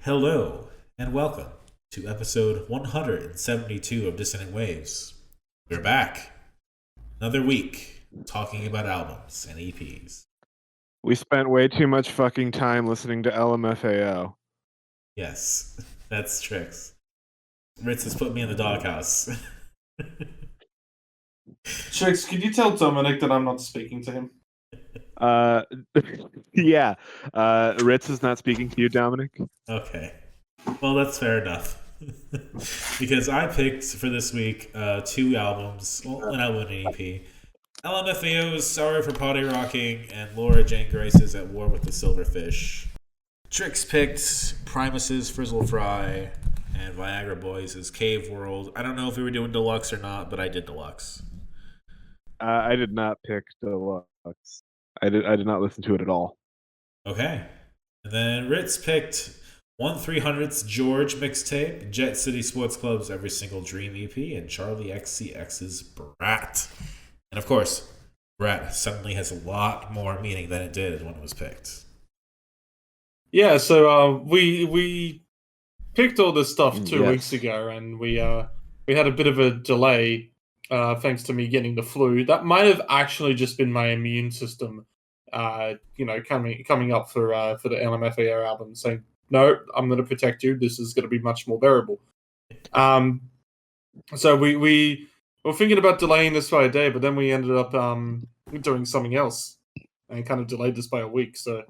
Hello, and welcome to episode 172 of Dissonant Waves. We're back. Another week talking about albums and EPs. We spent way too much fucking time listening to LMFAO. Yes, that's Trix. Ritz has put me in the doghouse. Trix, could you tell Dominic that I'm not speaking to him? Yeah. Ritz is not speaking to you, Dominic. Okay. Well, that's fair enough. Because I picked for this week two albums, well, an album and an EP. LMFAO's Sorry for Potty Rocking and Laura Jane Grace's At War with the Silverfish. Trix picked Primus's Frizzle Fry and Viagra Boys' Cave World. I don't know if we were doing deluxe or not, but I did deluxe. I did not pick deluxe. I did not listen to it at all. Okay. And then Ritz picked 1/300's George mixtape, Jet City Sports Club's Every Single Dream EP, and Charli XCX's Brat. And of course, Brat suddenly has a lot more meaning than it did when it was picked. Yeah, so we picked all this stuff 2 Yes. weeks ago, and we had a bit of a delay thanks to me getting the flu. That might have actually just been my immune system, coming up for the LMFAO album, saying, "No, I'm going to protect you. This is going to be much more bearable." So we were thinking about delaying this by a day, but then we ended up doing something else and kind of delayed this by a week. So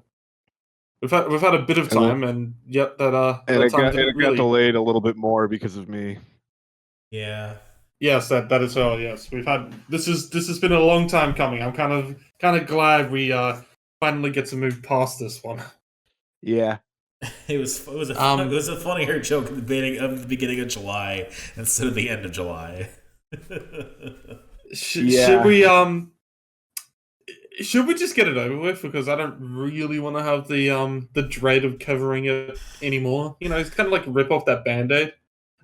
we've had a bit of time, and yet that it time got delayed a little bit more because of me. Yeah. Yes, that is well. Yes, we've had this has been a long time coming. I'm kind of glad we finally get to move past this one. Yeah. It was a funnier joke at the beginning of July instead of the end of July. Should we just get it over with? Because I don't really want to have the dread of covering it anymore. You know, it's kind of like rip off that Band-Aid.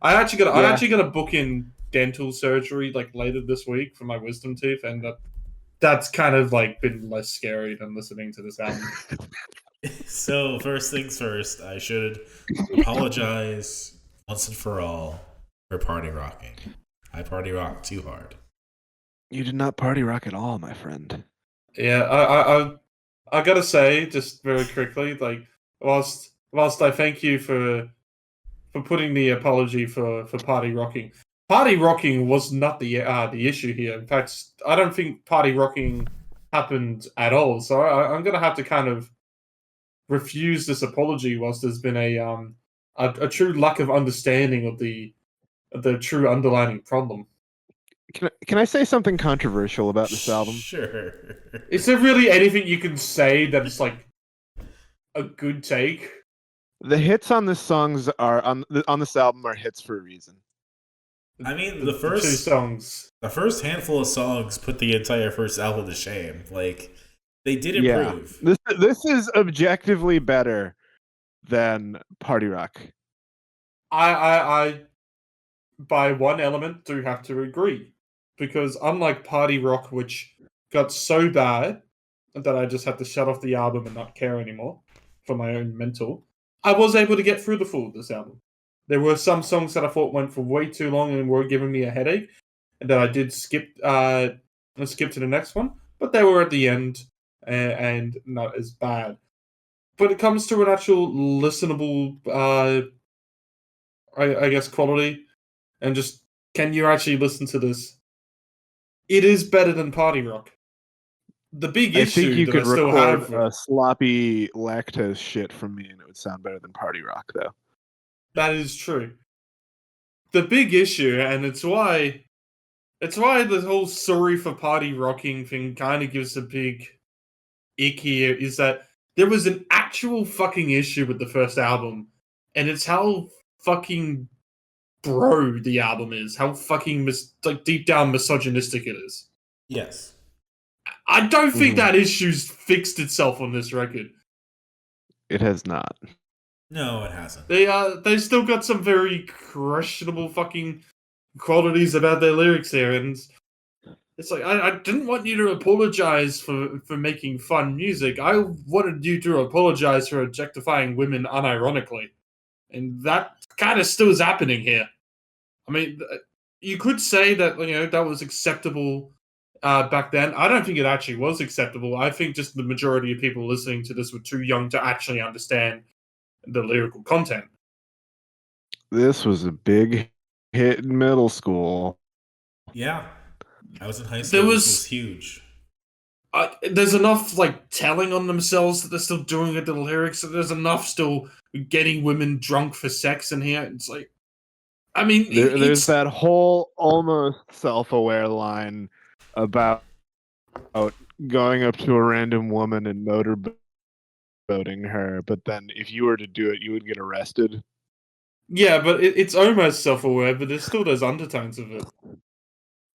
I actually got to book in dental surgery like later this week for my wisdom teeth, and that's kind of like been less scary than listening to this album. So first things first, I should apologize once and for all for party rocking. I party rock too hard. You did not party rock at all, my friend. Yeah, I gotta say, just very quickly, like whilst I thank you for putting the apology for party rocking. Party rocking was not the issue here. In fact, I don't think party rocking happened at all. So I'm gonna have to kind of refuse this apology, whilst there's been a true lack of understanding of the true underlying problem. Can I say something controversial about this album? Sure. Is there really anything you can say that's like a good take? The hits on this songs are on this album are hits for a reason. I mean, The two songs. the first handful of songs put the entire first album to shame. Like, they did improve. Yeah. This is objectively better than party rock. I by one element do have to agree, because unlike party rock, which got so bad that I just had to shut off the album and not care anymore for my own mental, I was able to get through the full of this album. There were some songs that I thought went for way too long and were giving me a headache, and that I did skip to the next one, but they were at the end and not as bad. When it comes to an actual listenable, I guess, quality, and just can you actually listen to this? It is better than party rock. The big issue I think you that could I still record have, sloppy lactose shit from me, and it would sound better than party rock, though. that is true. The big issue, and it's why the whole sorry for party rocking thing kind of gives a big ick here, is that there was an actual fucking issue with the first album, and it's how fucking bro the album is, how fucking deep down misogynistic it is. Yes. I don't think that issue's fixed itself on this record. It has not. No, it hasn't. They still got some very questionable fucking qualities about their lyrics here, and it's like I didn't want you to apologize for making fun music. I wanted you to apologize for objectifying women unironically. and that kind of still is happening here. I mean, you could say that that was acceptable back then. I don't think it actually was acceptable. I think just the majority of people listening to this were too young to actually understand the lyrical content. This was a big hit in middle school. Yeah, I was in high school. This was huge. There's enough telling on themselves that they're still doing it to the lyrics. So there's enough still getting women drunk for sex in here. It's like, I mean, there's that whole almost self-aware line about going up to a random woman and motorboating her, but then if you were to do it, you would get arrested. Yeah, but it's almost self-aware, but there's still those undertones of it.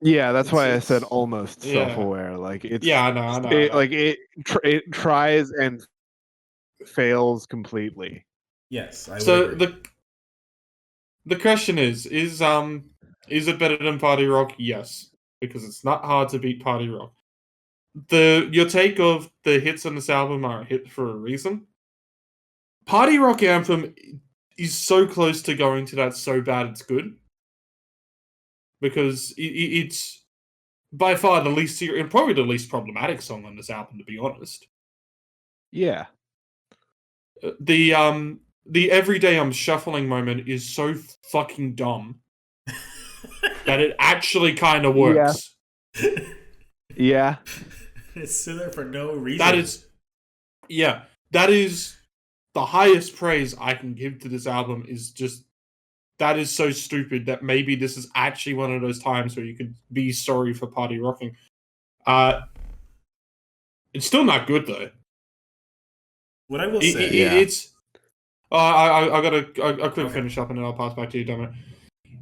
Yeah, that's why I said almost self-aware. Like it's I know. It tries and fails completely. Yes, I so would agree. the question is it better than Party Rock? Yes, because it's not hard to beat Party Rock. Your take of the hits on this album are a hit for a reason. Party Rock Anthem is so close to going to that so bad it's good, because it's by far the least serious and probably the least problematic song on this album, to be honest. Yeah. The everyday I'm shuffling moment is so fucking dumb that it actually kind of works. Yeah. It's there for no reason. That is the highest praise I can give to this album. Is just that is so stupid that maybe this is actually one of those times where you could be sorry for party rocking. It's still not good though. What I will say, it's. I got a quick finish up and then I'll pass back to you, Dominic.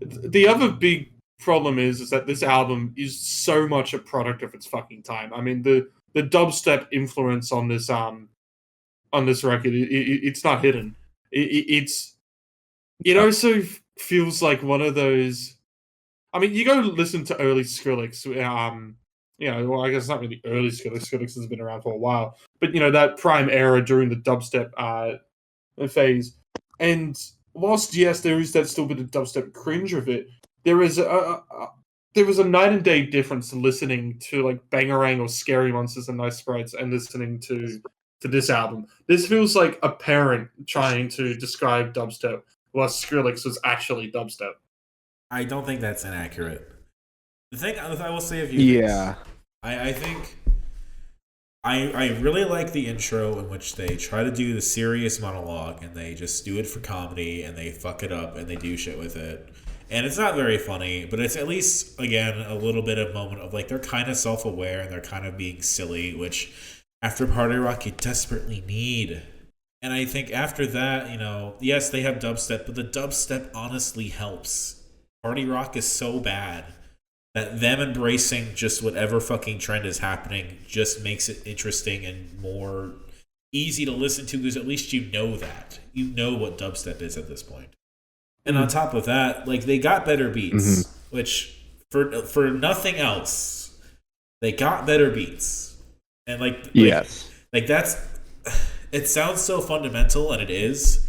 The other big problem is that this album is so much a product of its fucking time. I mean, the dubstep influence on this record, it's not hidden. It also feels like one of those. I mean, you go listen to early Skrillex. Well, I guess it's not really early Skrillex. Skrillex has been around for a while, but that prime era during the dubstep phase. And whilst yes, there is that still bit of dubstep cringe of it, there was a night and day difference listening to Bangarang or Scary Monsters and Nice Sprites and listening to this album. This feels like a parent trying to describe dubstep, while Skrillex was actually dubstep. I don't think that's inaccurate. The thing I will say of you, I think I really like the intro in which they try to do the serious monologue and they just do it for comedy and they fuck it up and they do shit with it. And it's not very funny, but it's at least, again, a little bit of moment of they're kind of self-aware and they're kind of being silly, which after Party Rock you desperately need. And I think after that, yes, they have dubstep, but the dubstep honestly helps. Party Rock is so bad that them embracing just whatever fucking trend is happening just makes it interesting and more easy to listen to, because at least you know that. You know what dubstep is at this point. And on top of that, they got better beats, which for nothing else, they got better beats. And yes. That's, it sounds so fundamental, and it is.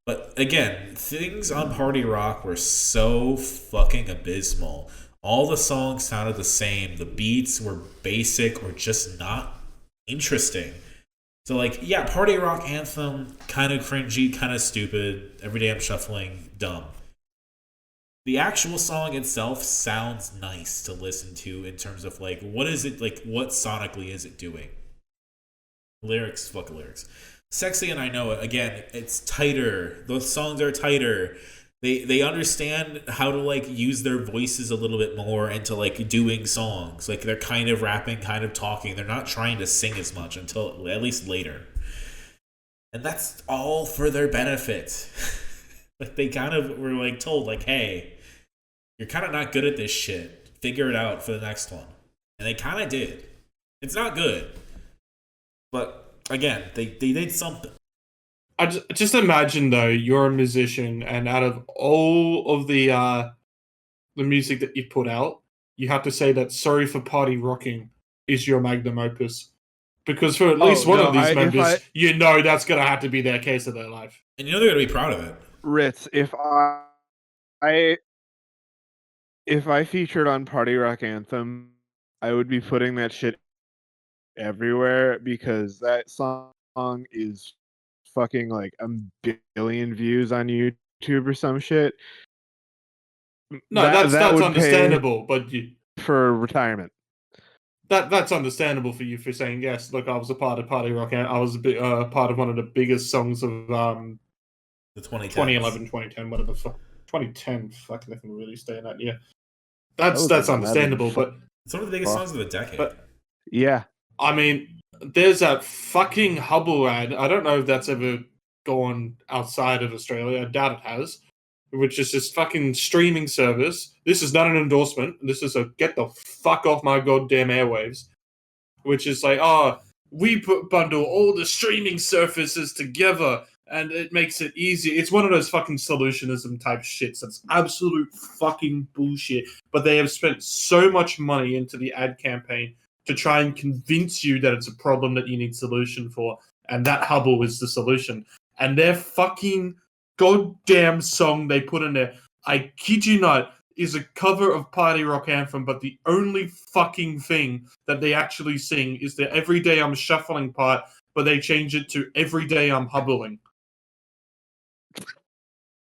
But again, things on Party Rock were so fucking abysmal. All the songs sounded the same. The beats were basic or just not interesting. So, Party Rock Anthem, kind of cringy, kind of stupid. Every Day I'm Shuffling, dumb. The actual song itself sounds nice to listen to in terms of, what is it, what sonically is it doing? Lyrics, fucking lyrics. Sexy and I Know It, again, it's tighter. Those songs are tighter. They understand how to use their voices a little bit more into doing songs. They're kind of rapping, kind of talking. They're not trying to sing as much until at least later. And that's all for their benefit. They kind of were told hey, you're kind of not good at this shit. Figure it out for the next one. And they kind of did. It's not good. But again, they did something. I just imagine though, you're a musician, and out of all of the music that you put out, you have to say that Sorry for Party Rocking is your magnum opus, Because for at least one of these members, I, you know that's going to have to be their case of their life. And you know they're going to be proud of it. Ritz, if I featured on Party Rock Anthem, I would be putting that shit everywhere because that song is fucking like a billion views on YouTube or some shit. No, that's understandable, but for retirement. That's understandable for you for saying yes. Look, I was a part of Party Rock, and I was a part of one of the biggest songs of the 2011, 2010, whatever. 2010, fuck, they can really stay in that year. That's understandable, but it's one of the biggest songs of the decade. But, yeah, I mean, there's that fucking Hubble ad. I don't know if that's ever gone outside of Australia. I doubt it has. Which is this fucking streaming service. This is not an endorsement. This is a get the fuck off my goddamn airwaves. Which is like, we bundle all the streaming services together and it makes it easy. It's one of those fucking solutionism type shits. That's absolute fucking bullshit. But they have spent so much money into the ad campaign to try and convince you that it's a problem that you need solution for. And that Hubble is the solution. And their fucking goddamn song they put in there, I kid you not, is a cover of Party Rock Anthem, but the only fucking thing that they actually sing is the Everyday I'm Shuffling part, but they change it to Everyday I'm Hubbling.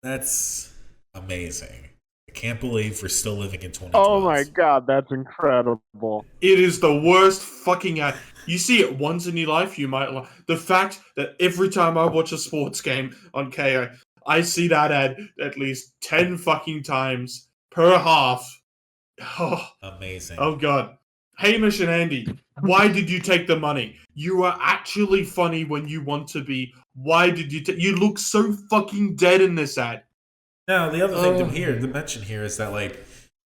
That's amazing. I can't believe we're still living in 2012. Oh my god, that's incredible. It is the worst fucking ad. You see it once in your life, you might like the fact that every time I watch a sports game on KO, I see that ad at least 10 fucking times per half. Oh, amazing. Oh, God. Hamish and Andy, why did you take the money? You are actually funny when you want to be. Why did you you look so fucking dead in this ad. Now, the other thing to mention here is that, like,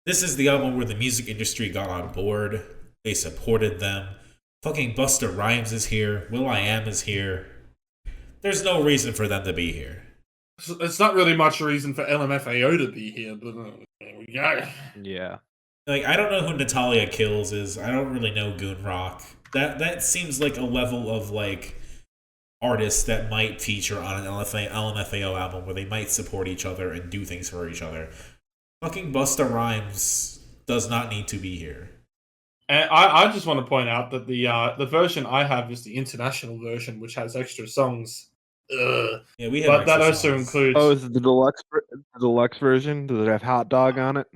this is the album where the music industry got on board. They supported them. Fucking Busta Rhymes is here. Will.i.am is here. There's no reason for them to be here. It's not really much reason for LMFAO to be here, but yeah. Like, I don't know who Natalia Kills is. I don't really know Goon Rock. That seems like a level of, like, artists that might feature on an LMFAO album where they might support each other and do things for each other. Fucking Busta Rhymes does not need to be here. And I just want to point out that the version I have is the international version, which has extra songs. Yeah, we have. But that also includes. Oh, is it the deluxe version? Does it have hot dog on it?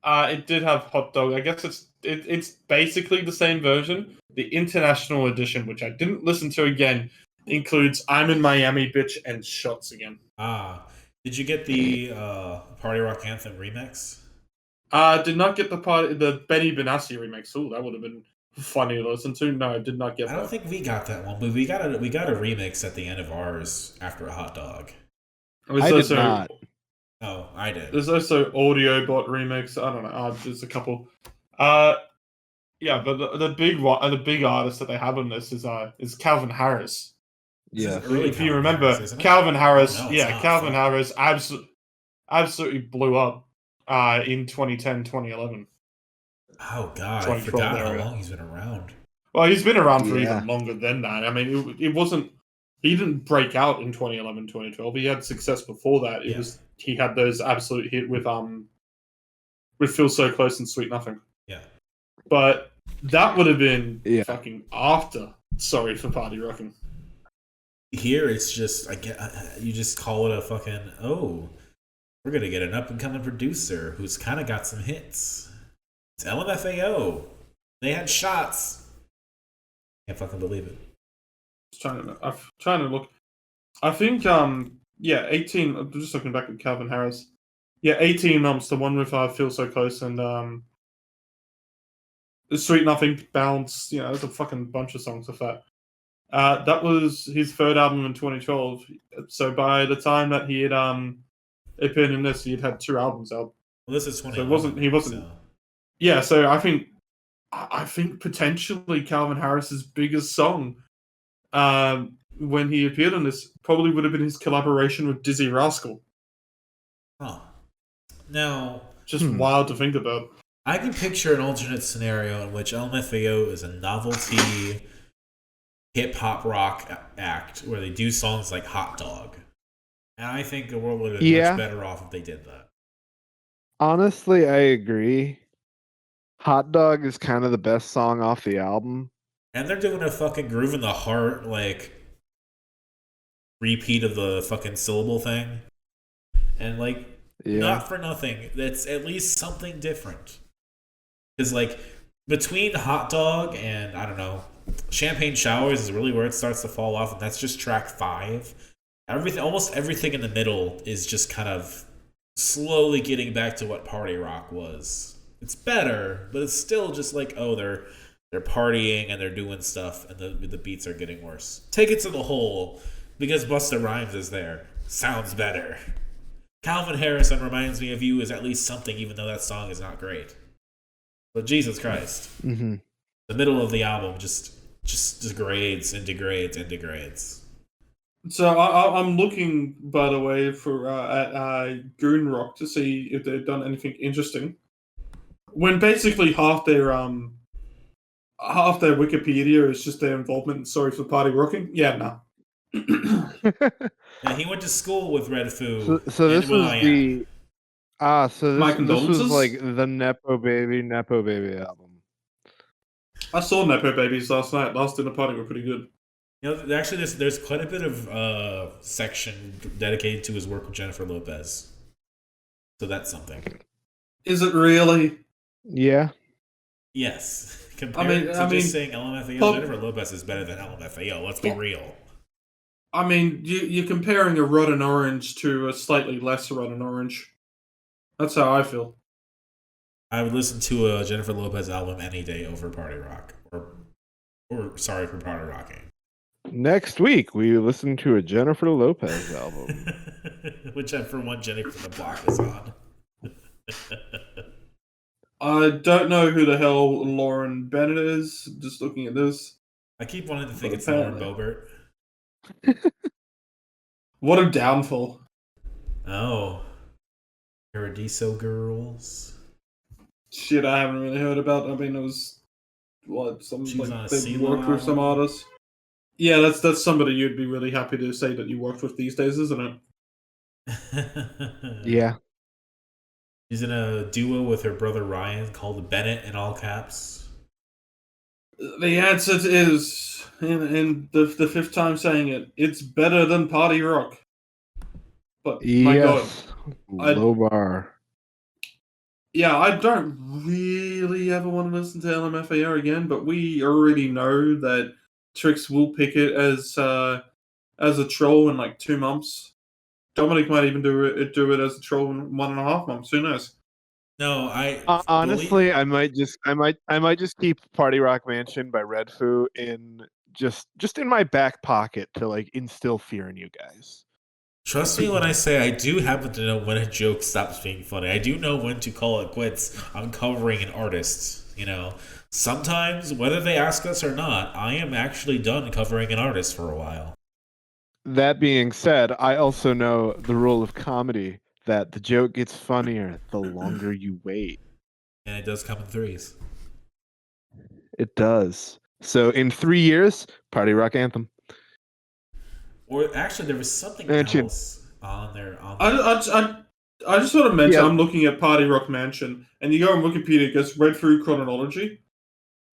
It did have hot dog. I guess it's basically the same version. The international edition, which I didn't listen to again, includes "I'm in Miami, Bitch" and "Shots Again." Did you get the Party Rock Anthem remix? Did not get the Benny Benassi remix. Ooh, that would have been funny to listen to. No, I did not get that. I don't think we got that one, but we got a remix at the end of ours after a hot dog. I did not. Oh, I did. There's also Audio Bot remix. I don't know. There's a couple. Yeah, but the big artist that they have on this is Calvin Harris. Yeah, if you remember, Calvin Harris. No, Calvin Harris absolutely blew up in 2010, 2011. Oh God, I forgot how long he's been around. Well, he's been around for even longer than that. I mean, it wasn't. He didn't break out in 2011, 2012. He had success before that. He had those absolute hit with Feel So Close and Sweet Nothing. Yeah. But that would have been fucking after. Sorry for Party Rockin'. Here it's just you just call it a fucking we're gonna get an up and coming producer who's kind of got some hits. It's LMFAO. They had shots. Can't fucking believe it. I'm trying to look. I think 18. I'm just looking back at Calvin Harris. Yeah, 18 months. The one with Feel So Close and Sweet Nothing, Bounce. There's a fucking bunch of songs of that. That was his third album in 2012. So by the time that he had appeared in this, he had 2 albums out. Well, this is 20. So he wasn't. So. Yeah, so I think potentially Calvin Harris's biggest song, when he appeared on this, probably would have been his collaboration with Dizzy Rascal. Huh. Now, just wild to think about. I can picture an alternate scenario in which LMFAO is a novelty hip hop rock act where they do songs like Hot Dog. And I think the world would have been much better off if they did that. Honestly, I agree. Hot Dog is kind of the best song off the album. And they're doing a fucking Groove in the Heart, like, repeat of the fucking syllable thing. And, like, not for nothing, that's at least something different. Because, like, between Hot Dog and, I don't know, Champagne Showers is really where it starts to fall off, and that's just track 5. Almost everything in the middle is just kind of slowly getting back to what party rock was. It's better, but it's still just like, oh, they're partying and they're doing stuff, and the beats are getting worse. Take it to the whole, because Busta Rhymes is there. Sounds better. Calvin Harrison Reminds Me of You is at least something, even though that song is not great. But Jesus Christ. Mm-hmm. The middle of the album just degrades and degrades and degrades. So I'm looking, by the way, for at Goon Rock to see if they've done anything interesting. When basically half their Wikipedia is just their involvement in Sorry for Party Rocking. Yeah, no. And he went to school with Red Foo. So this was the this was like the Nepo Baby album. I saw Nepo Babies last night. Last Dinner Party were pretty good. You know, actually, there's quite a bit of section dedicated to his work with Jennifer Lopez. So that's something. Is it really? Yeah. Yes. Compared to just saying LMFAO, Jennifer Lopez is better than LMFAO. Let's be real. I mean, you're comparing a rotten orange to a slightly less rotten orange. That's how I feel. I would listen to a Jennifer Lopez album any day over Party Rock. Or Sorry for Party Rocking. Next week, we listen to a Jennifer Lopez album. Whichever one Jenny from the Block is on. I don't know who the hell Lauren Bennett is, just looking at this. I keep wanting to think it's Lauren Boebert. What a downfall. Oh. Paradiso Girls. Shit, I haven't really heard about. I mean, it was they worked with some artists. Yeah, that's somebody you'd be really happy to say that you worked with these days, isn't it? Yeah. She's in a duo with her brother Ryan called Bennett in all caps. The answer is, in the fifth time saying it, it's better than Party Rock. But my God, low bar. Yeah, I don't really ever want to listen to LMFAO again, but we already know that Trix will pick it as a troll in like 2 months. Dominic might even do it as a troll in 1.5 months. Who knows? No, I honestly, I might just keep Party Rock Mansion by Red Foo in just in my back pocket to like instill fear in you guys. Trust me when I say I do happen to know when a joke stops being funny. I do know when to call it quits on covering an artist. You know, sometimes, whether they ask us or not, I am actually done covering an artist for a while. That being said, I also know the rule of comedy that the joke gets funnier the longer you wait. And it does come in threes. It does. So in 3 years, Party Rock Anthem. Or actually, there was something else on there. I just want to mention, I'm looking at Party Rock Mansion, and you go on Wikipedia, it goes read through chronology.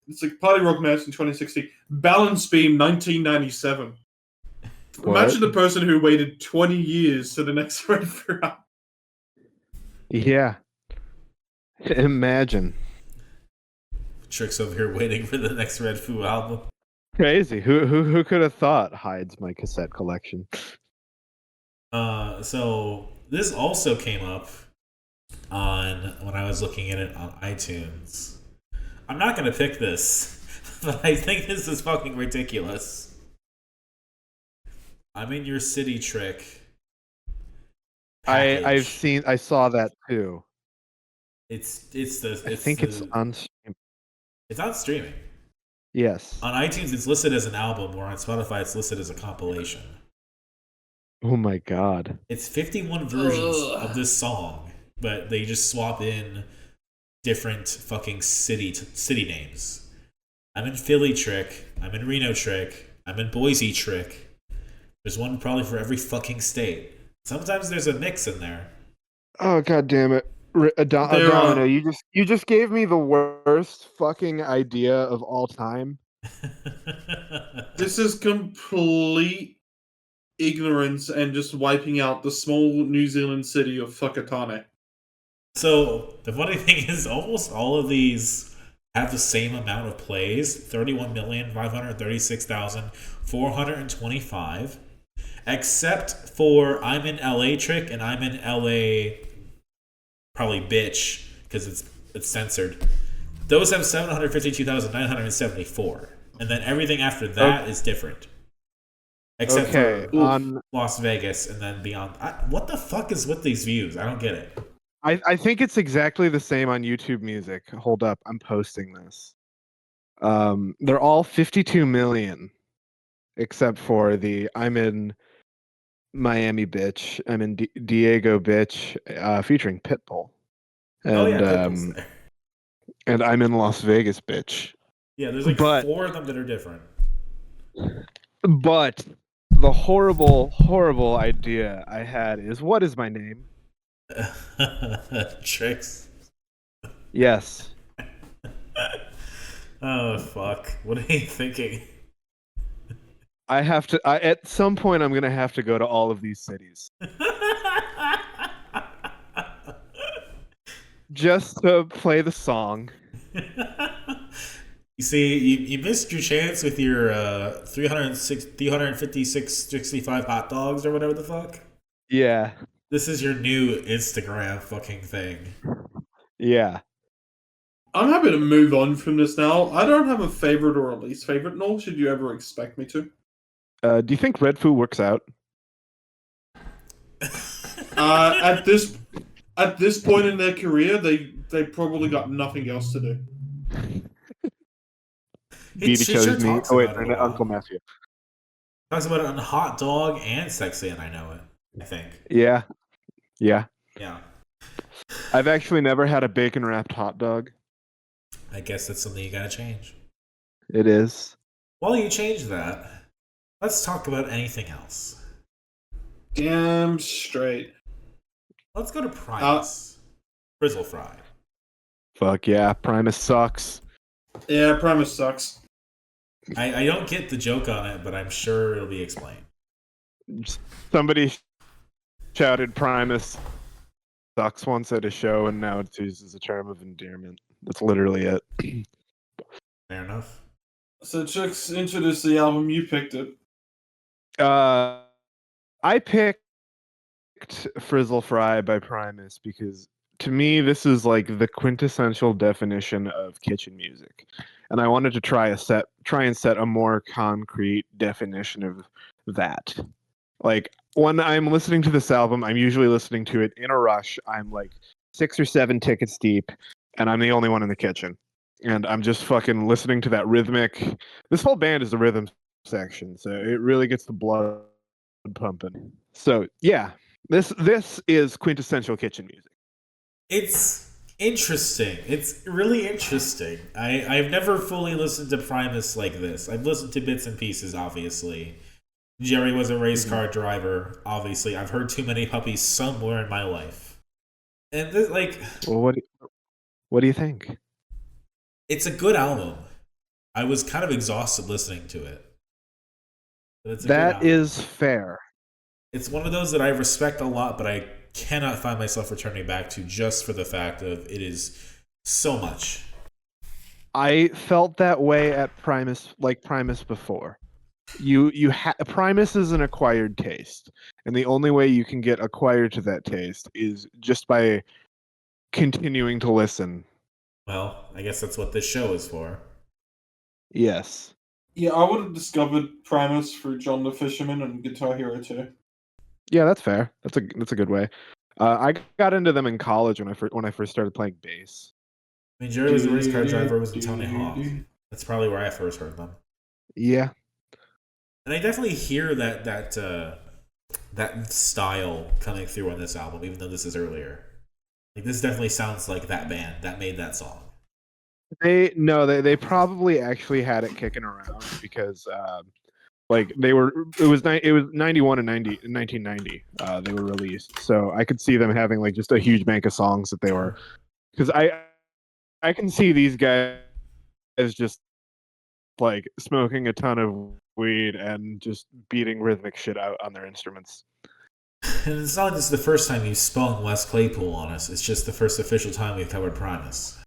It's like Party Rock Mansion 2016, Balance Beam 1997. What? Imagine the person who waited 20 years to the next read through. Yeah. Imagine. Trix over here waiting for the next Red Foo album. Crazy. Who could have thought hides my cassette collection? So this also came up on when I was looking at it on iTunes. I'm not gonna pick this, but I think this is fucking ridiculous. I'm in your city, Trick. I saw that too. I think it's on stream. It's on streaming. Yes. On iTunes, it's listed as an album, or on Spotify, it's listed as a compilation. Oh my God. It's 51 versions of this song, but they just swap in different fucking city names. I'm in Philly, Trick. I'm in Reno, Trick. I'm in Boise trick. There's one probably for every fucking state. Sometimes there's a mix in there. Oh god damn it. Domino, you just gave me the worst fucking idea of all time. This is complete ignorance and just wiping out the small New Zealand city of Whakatane. So the funny thing is, almost all of these have the same amount of plays: 31,536,425, except for "I'm in LA" trick and "I'm in LA" probably bitch because it's censored. Those have 752,974, and then everything after that is different. Except for Las Vegas and then beyond. What the fuck is with these views? I don't get it. I think it's exactly the same on YouTube Music. Hold up, I'm posting this. They're all 52 million, except for the "I'm in Miami bitch," "I'm in Diego bitch," featuring Pitbull, and Pitbull's there. And "I'm in Las Vegas bitch." Yeah, there's like 4 of them that are different. But the horrible idea I had is, what is my name? Trix. Yes. Oh fuck! What are you thinking? I have to. At some point, I'm gonna have to go to all of these cities just to play the song. You see, you missed your chance with your 356, 65 hot dogs or whatever the fuck. Yeah. This is your new Instagram fucking thing. Yeah. I'm happy to move on from this now. I don't have a favorite or a least favorite, nor should you ever expect me to. Do you think Red Foo works out? At this point in their career, they probably got nothing else to do. Beat each other's meat. Oh wait, Uncle Matthew talks about it on Hot Dog and Sexy, and I Know It. I think. Yeah. I've actually never had a bacon wrapped hot dog. I guess that's something you gotta change. It is. While you change that, let's talk about anything else. Damn straight. Let's go to Primus. Frizzle Fry. Fuck yeah, Primus sucks. Yeah, Primus sucks. I don't get the joke on it, but I'm sure it'll be explained. Somebody shouted Primus sucks once at a show, and now it's used as a term of endearment. That's literally it. Fair enough. So Trix introduced the album, you picked it. I picked Frizzle Fry by Primus because to me this is like the quintessential definition of kitchen music. And I wanted to try and set a more concrete definition of that. Like when I'm listening to this album, I'm usually listening to it in a rush. I'm like 6 or 7 tickets deep, and I'm the only one in the kitchen. And I'm just fucking listening to that rhythmic. This whole band is the rhythm section, so it really gets the blood pumping. So yeah, this is quintessential kitchen music. It's interesting. It's really interesting. I've never fully listened to Primus like this. I've listened to bits and pieces, obviously. Jerry was a race car driver, obviously. I've heard Too Many Puppies somewhere in my life. And this, like... Well, what do you think? It's a good album. I was kind of exhausted listening to it. But that is fair. It's one of those that I respect a lot, but I cannot find myself returning back to just for the fact of it is so much. I felt that way at Primus before. Primus is an acquired taste, and the only way you can get acquired to that taste is just by continuing to listen. Well, I guess that's what this show is for. Yes. Yeah, I would have discovered Primus through John the Fisherman and Guitar Hero 2. Yeah, that's fair. That's a good way. I got into them in college when I first started playing bass. I mean, Jerry was a race car driver, was in Tony Hawk. That's probably where I first heard them. Yeah. And I definitely hear that style coming through on this album, even though this is earlier. Like this definitely sounds like that band that made that song. They probably actually had it kicking around because Like it was 91 and 1990. They were released, so I could see them having like just a huge bank of songs that they were, because I can see these guys just like smoking a ton of weed and just beating rhythmic shit out on their instruments. And it's not like this is the first time you've spun Wes Claypool on us. It's just the first official time we've covered Primus.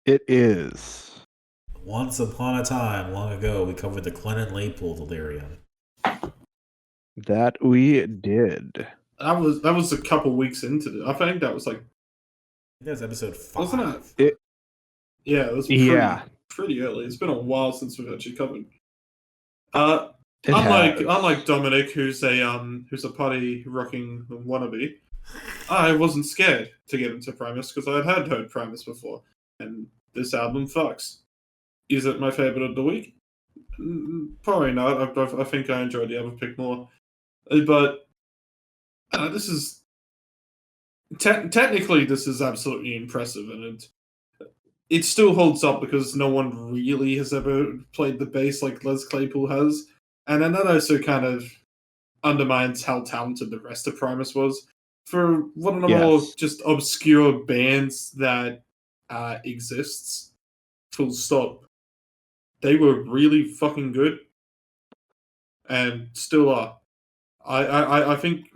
It is. Once upon a time, long ago, we covered the Clinton Laypool delirium. That we did. That was a couple weeks into it. I think that was like. I think that was episode 5. Wasn't it? Yeah, it was pretty early. It's been a while since we've actually covered. Unlike Dominic, who's a party rocking wannabe, I wasn't scared to get into Primus because I had heard Primus before, and this album fucks. Is it my favorite of the week? Probably not. I think I enjoyed the other pick more, but this is technically this is absolutely impressive, and it still holds up because no one really has ever played the bass like Les Claypool has. And then that also kind of undermines how talented the rest of Primus was. For one of the more just obscure bands that exists, full stop, they were really fucking good. And still are. I think,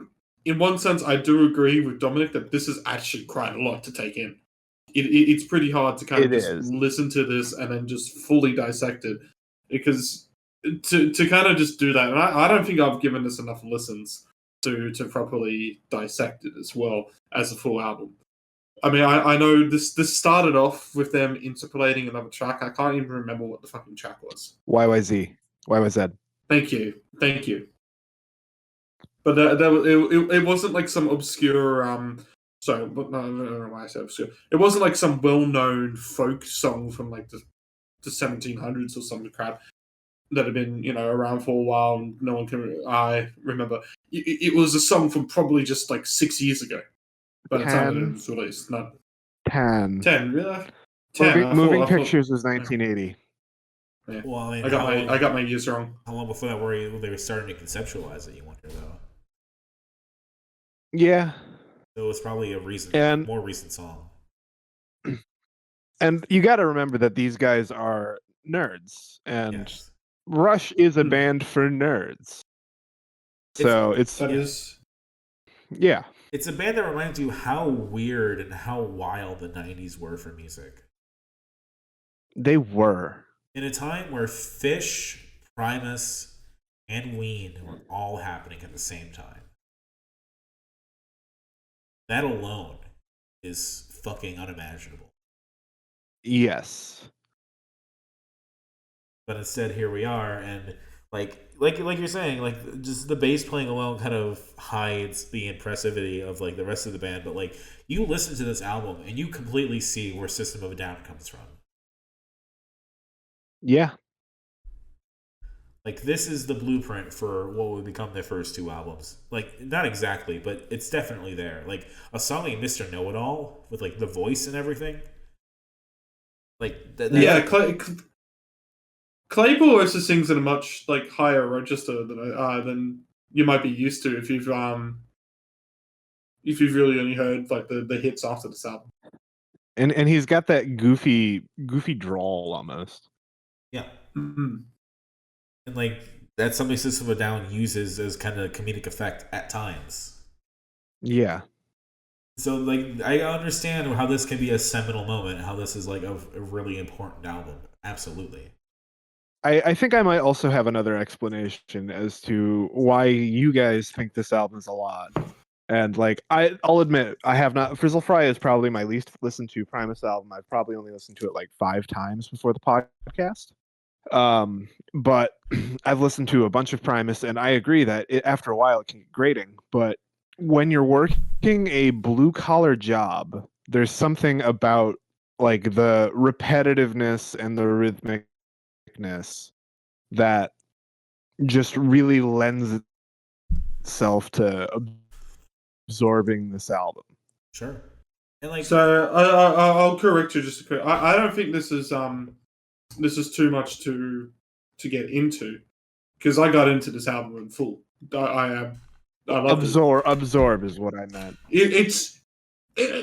in one sense, I do agree with Dominic that this is actually quite a lot to take in. It's pretty hard to kind of just listen to this and then just fully dissect it. Because to kind of just do that, and I don't think I've given this enough listens to properly dissect it as well as a full album. I mean, I know this started off with them interpolating another track. I can't even remember what the fucking track was. YYZ. YYZ. Thank you. But it wasn't like some obscure... sorry, but no, I don't know why I said obscure. It wasn't like some well-known folk song from like the 1700s or some crap that had been, around for a while and no one can... I remember. It was a song from probably just like 6 years ago. By the time it was released. Not 10. 10, really? 10. Moving Pictures was 1980. Yeah. Well, I mean, I got my years wrong. How long before that were they were starting to conceptualize it, you wonder, though? Yeah. So it was probably more recent song. And you got to remember that these guys are nerds, and Yes. Rush is a band for nerds. So yeah. It's a band that reminds you how weird and how wild the 90s were for music. They were. In a time where Fish, Primus, and Ween were all happening at the same time. That alone is fucking unimaginable. Yes. But instead, here we are, and like you're saying, like just the bass playing alone kind of hides the impressivity of like the rest of the band. But like you listen to this album and you completely see where System of a Down comes from. Yeah. Like this is the blueprint for what would become their first 2 albums. Like not exactly, but it's definitely there. Like a song like Mr. Know-It-All with like the voice and everything. Like Claypool also sings in a much like higher register than you might be used to if you've really only heard like the hits after this album. And he's got that goofy drawl almost. Yeah. Mm-hmm. And like that's something System of a Down uses as kind of comedic effect at times. Yeah. So like I understand how this can be a seminal moment, how this is like a really important album. Absolutely. I think I might also have another explanation as to why you guys think this album is a lot. And like I'll admit, I have not. Frizzle Fry is probably my least listened to Primus album. I've probably only listened to it like 5 times before the podcast. But I've listened to a bunch of Primus, and I agree that after a while it can get grating. But when you're working a blue collar job, there's something about like the repetitiveness and the rhythmicness that just really lends itself to absorbing this album. Sure. And like, so I'll correct you just a quick. I don't think this is too much to get into, because I got into this album in full. I love it. Absorb is what I meant. It's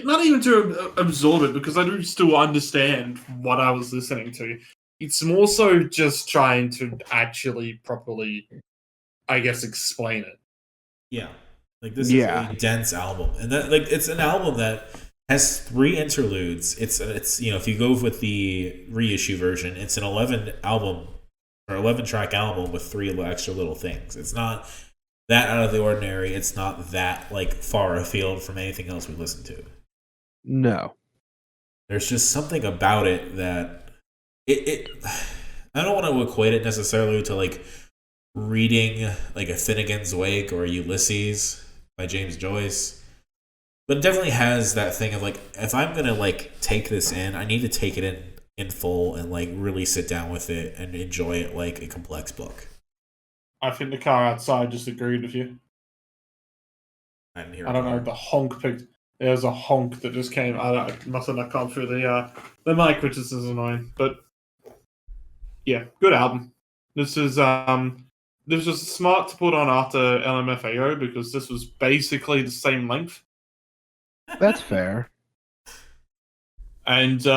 not even to absorb it, because I do still understand what I was listening to. It's more so just trying to actually properly, I guess, explain it. Yeah. Like this is a dense album. And that it's an album that has 3 interludes. It's if you go with the reissue version, it's an 11 track album with 3 extra little things. It's not that out of the ordinary. It's not that far afield from anything else we listen to. No. There's just something about it that it I don't want to equate it necessarily to reading a Finnegan's Wake or Ulysses by James Joyce, but it definitely has that thing of if I'm gonna take this in, I need to take it in full and really sit down with it and enjoy it like a complex book. I think the car outside just agreed with you. I didn't hear. I don't know. The honk picked. There's a honk that just came. I must have not come through the mic, which is annoying. But yeah, good album. This was smart to put on after LMFAO, because this was basically the same length. That's fair. And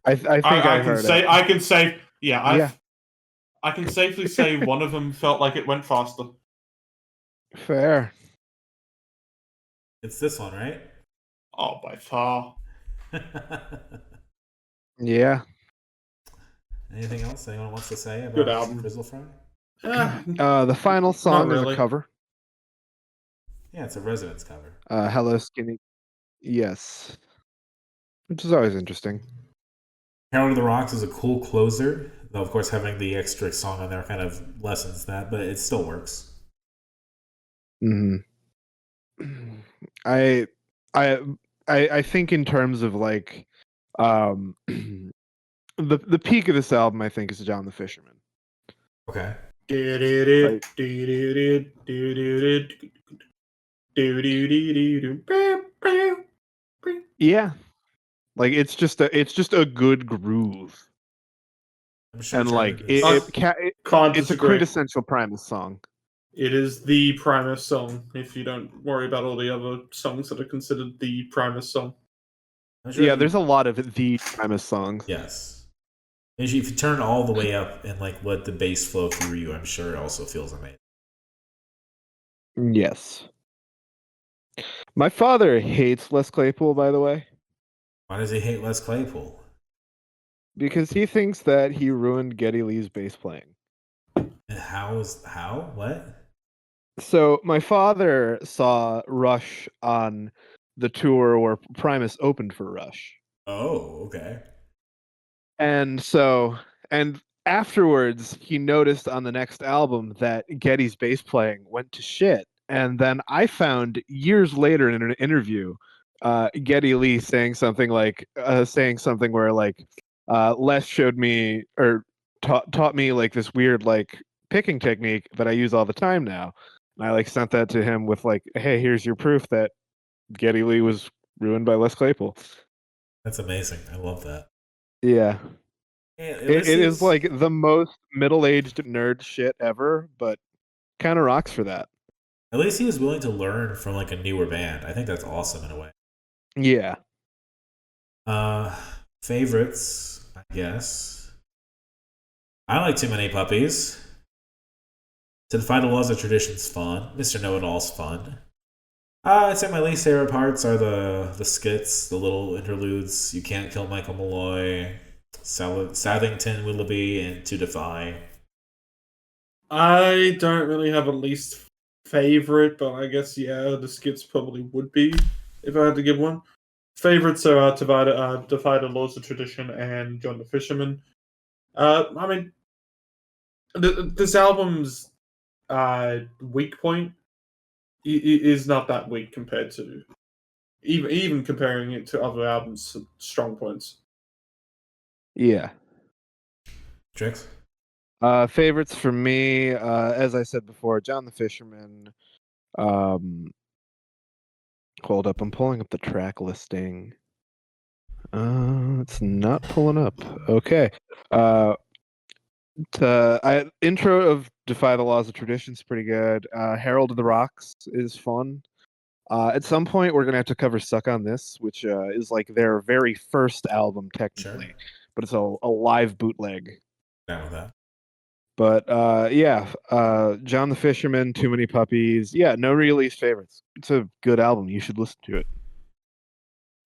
I think I can safely say one of them felt like it went faster. Fair. It's this one, right? Oh, by far. Yeah. Anything else anyone wants to say about Good album. Frizzle Fry? The final song is a cover. Yeah, it's a Residence cover. Hello Skinny. Yes. Which is always interesting. Coward of the Rocks is a cool closer, though of course having the extra song on there kind of lessens that, but it still works. Mm-hmm. I think in terms of the peak of this album, I think, is John the Fisherman. Okay. Yeah. It's just a good groove. I'm sure and it's a quintessential Primus song. It is the Primus song, if you don't worry about all the other songs that are considered the Primus song. Sure there's a lot of the Primus songs. Yes. And if you turn all the way up and let the bass flow through you, I'm sure it also feels amazing. Yes. My father hates Les Claypool, by the way. Why does he hate Les Claypool? Because he thinks that he ruined Geddy Lee's bass playing. And how? What? So my father saw Rush on the tour where Primus opened for Rush. Oh, okay. And afterwards, he noticed on the next album that Geddy's bass playing went to shit. And then I found years later in an interview, Geddy Lee saying something where Les showed me or taught me this weird picking technique that I use all the time now. And I sent that to him with hey, here's your proof that Geddy Lee was ruined by Les Claypool. That's amazing. I love that. Yeah. It is is the most middle-aged nerd shit ever, but kind of rocks for that. At least he was willing to learn from a newer band. I think that's awesome in a way. Yeah. Favorites, I guess. I like Too Many Puppies. To Defy the Laws of Tradition's fun. Mr. Know-It-All's fun. I'd say my least favorite parts are the skits, the little interludes. You Can't Kill Michael Malloy, Southington Willoughby, and To Defy. I don't really have a least favorite, but I guess the skits probably would be if I had to give one. Favorites are Defy the Laws of Tradition and John the Fisherman. I mean, this album's weak point is not that weak compared to even comparing it to other albums' strong points. Yeah. Trix? Favorites for me, as I said before, John the Fisherman. Hold up, I'm pulling up the track listing. It's not pulling up. Okay. Intro of Defy the Laws of Tradition is pretty good. Herald of the Rocks is fun. At some point, we're gonna have to cover "Suck on This," which is like their very first album technically, Sure. but it's a live bootleg. Down with that. But John the Fisherman, Too Many Puppies. Yeah, no re-release favorites. It's a good album. You should listen to it.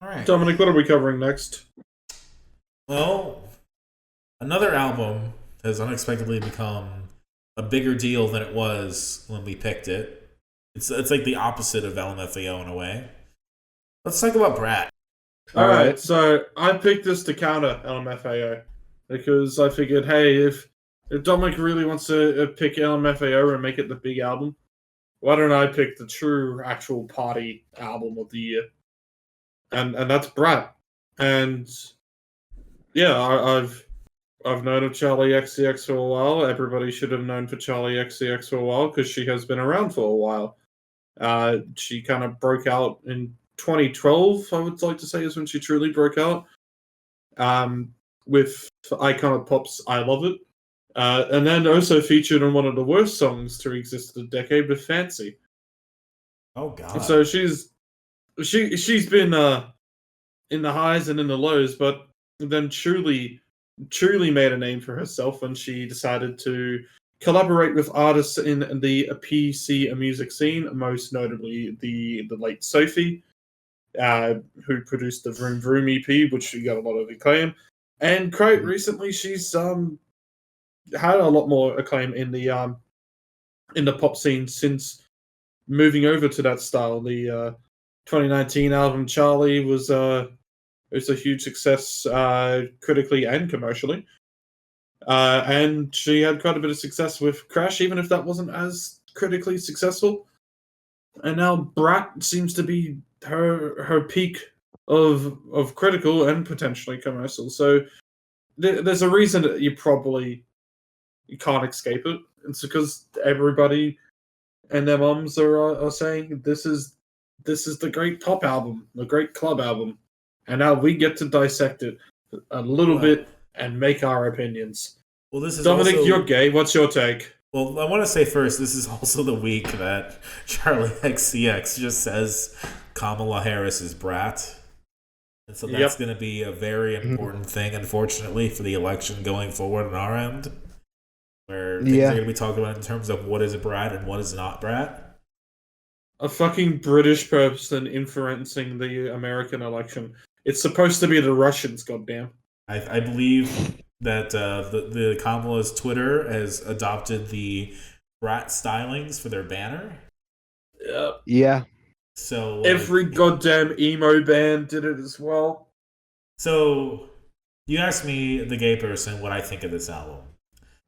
All right. Dominic, what are we covering next? Well, another album has unexpectedly become a bigger deal than it was when we picked it. It's like the opposite of LMFAO in a way. Let's talk about Brat. All right, so I picked this to counter LMFAO because I figured, hey, if Dominic really wants to pick LMFAO and make it the big album, why don't I pick the true actual party album of the year? And that's Brat. And yeah, I've known of Charli XCX for a while. Everybody should have known for Charli XCX for a while because she has been around for a while. She kind of broke out in 2012, I would like to say, is when she truly broke out. With Icon of Pop's "I Love It," and then also featured on one of the worst songs to exist in a decade with "Fancy." Oh God! So she's been in the highs and in the lows, but then truly made a name for herself when she decided to collaborate with artists in the PC music scene, most notably the late Sophie, who produced the Vroom Vroom EP, which got a lot of acclaim. And quite recently, she's had a lot more acclaim in the pop scene since moving over to that style. The 2019 album Charli was a huge success critically and commercially. And she had quite a bit of success with Crash, even if that wasn't as critically successful. And now Brat seems to be her peak of critical and potentially commercial. So there's a reason that you can't escape it. It's because everybody and their moms are saying this is the great pop album, the great club album, and now we get to dissect it a little bit and make our opinions. Well, this is Dominic, also... you're gay. What's your take? Well, I want to say first, this is also the week that Charli XCX just says Kamala Harris is Brat. And so that's going to be a very important thing, unfortunately, for the election going forward on our end. Where things are going to be talked about in terms of what is a Brat and what is not Brat. A fucking British person influencing the American election. It's supposed to be the Russians, goddamn. I believe that the Kamala's Twitter has adopted the Brat stylings for their banner. Yep. Yeah. So every goddamn emo band did it as well. So you asked me, the gay person, what I think of this album.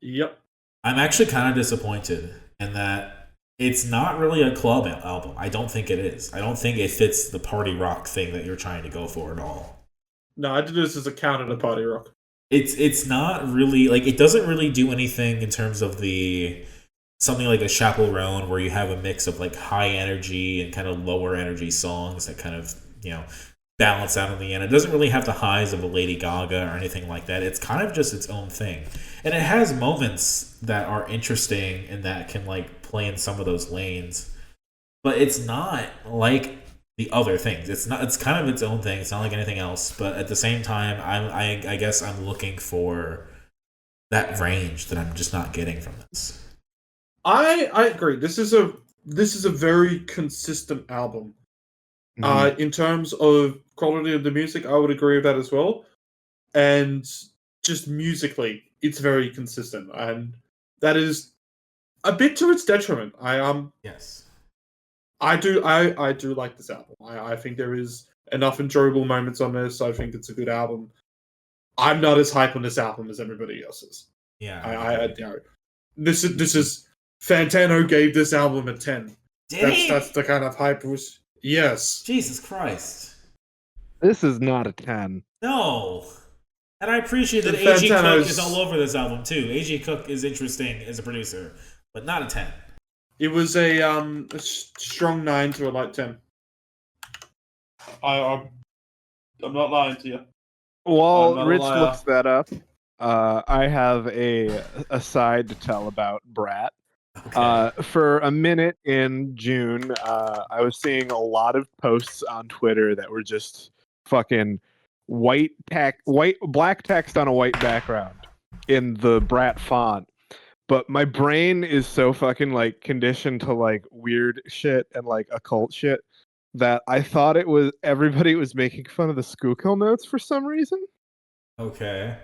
Yep. I'm actually kind of disappointed in that it's not really a club album. I don't think it is. I don't think it fits the party rock thing that you're trying to go for at all. No, I did this as a counter to party rock. It's not really, like, it doesn't really do anything in terms of something like a Chaperone where you have a mix of like high energy and kind of lower energy songs that kind of, balance out in the end. It doesn't really have the highs of a Lady Gaga or anything like that. It's kind of just its own thing. And it has moments that are interesting and that can like play in some of those lanes. But it's not like the other things. It's kind of its own thing. It's not like anything else. But at the same time, I guess I'm looking for that range that I'm just not getting from this. I agree. This is a very consistent album. In terms of quality of the music, I would agree with that as well. And just musically, it's very consistent, and that is a bit to its detriment. Yes, I do like this album. I think there is enough enjoyable moments on this. I think it's a good album. I'm not as hype on this album as everybody else is. Yeah, this is Fantano gave this album a 10. That's the kind of hype was. Yes. Jesus Christ. This is not a 10. No. And I appreciate that A.G. Cook is all over this album too. A.G. Cook is interesting as a producer, but not a 10. It was a strong 9 to a light 10. I'm not lying to you. While Ritz looks that up, I have a aside to tell about Brat. Okay. For a minute in June, I was seeing a lot of posts on Twitter that were just fucking black text on a white background in the Brat font. But my brain is so fucking like conditioned to like weird shit and like occult shit that I thought it was everybody was making fun of the Schuylkill notes for some reason, Okay.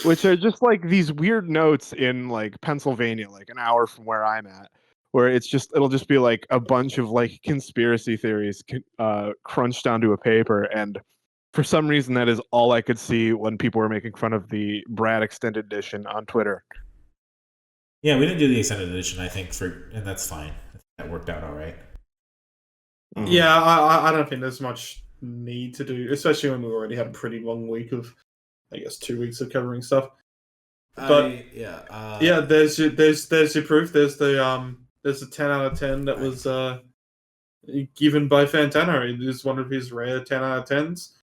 which are just like these weird notes in like Pennsylvania, like an hour from where I'm at, where it'll just be like a bunch of like conspiracy theories crunched onto a paper, and for some reason that is all I could see when people were making fun of the Brad extended edition on Twitter. Yeah, we didn't do the extended edition, I think, and that's fine. That worked out all right. Yeah, I don't think there's much need to do, especially when we already had a pretty long week of, I guess, 2 weeks of covering stuff. But yeah, there's your proof. There's the 10 out of 10 that was given by Fantano. It is one of his rare 10 out of 10s.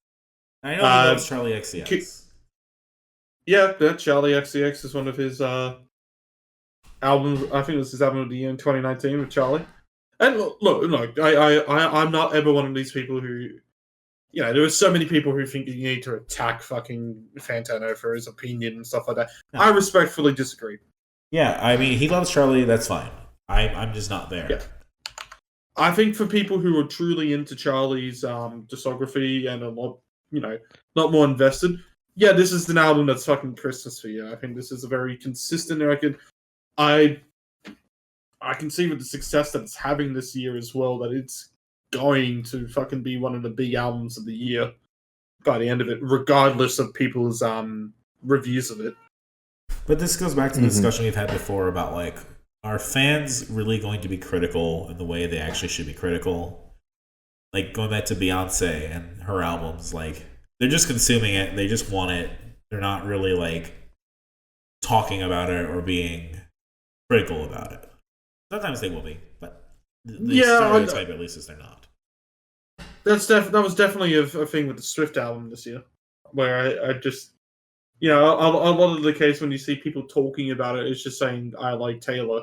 I know he loves Charli XCX. Yeah, that Charli XCX is one of his albums. I think it was his album of the year in 2019 with Charli. And look, I'm not ever one of these people who, there are so many people who think you need to attack fucking Fantano for his opinion and stuff like that. No. I respectfully disagree. Yeah, I mean, he loves Charli, that's fine. I'm just not there. Yeah. I think for people who are truly into Charli's discography and a lot, not more invested, yeah, this is an album that's fucking Christmas for you. I think this is a very consistent record. I can see with the success that it's having this year as well that it's going to fucking be one of the big albums of the year by the end of it, regardless of people's reviews of it. But this goes back to the discussion we've had before about, like, are fans really going to be critical in the way they actually should be critical? Like, going back to Beyonce and her albums, like, they're just consuming it, they just want it, they're not really, like, talking about it or being critical about it. Sometimes they will be, but the stereotype at least is they're not. That was definitely a thing with the Swift album this year, where I just, a lot of the case when you see people talking about it, it's just saying I like Taylor.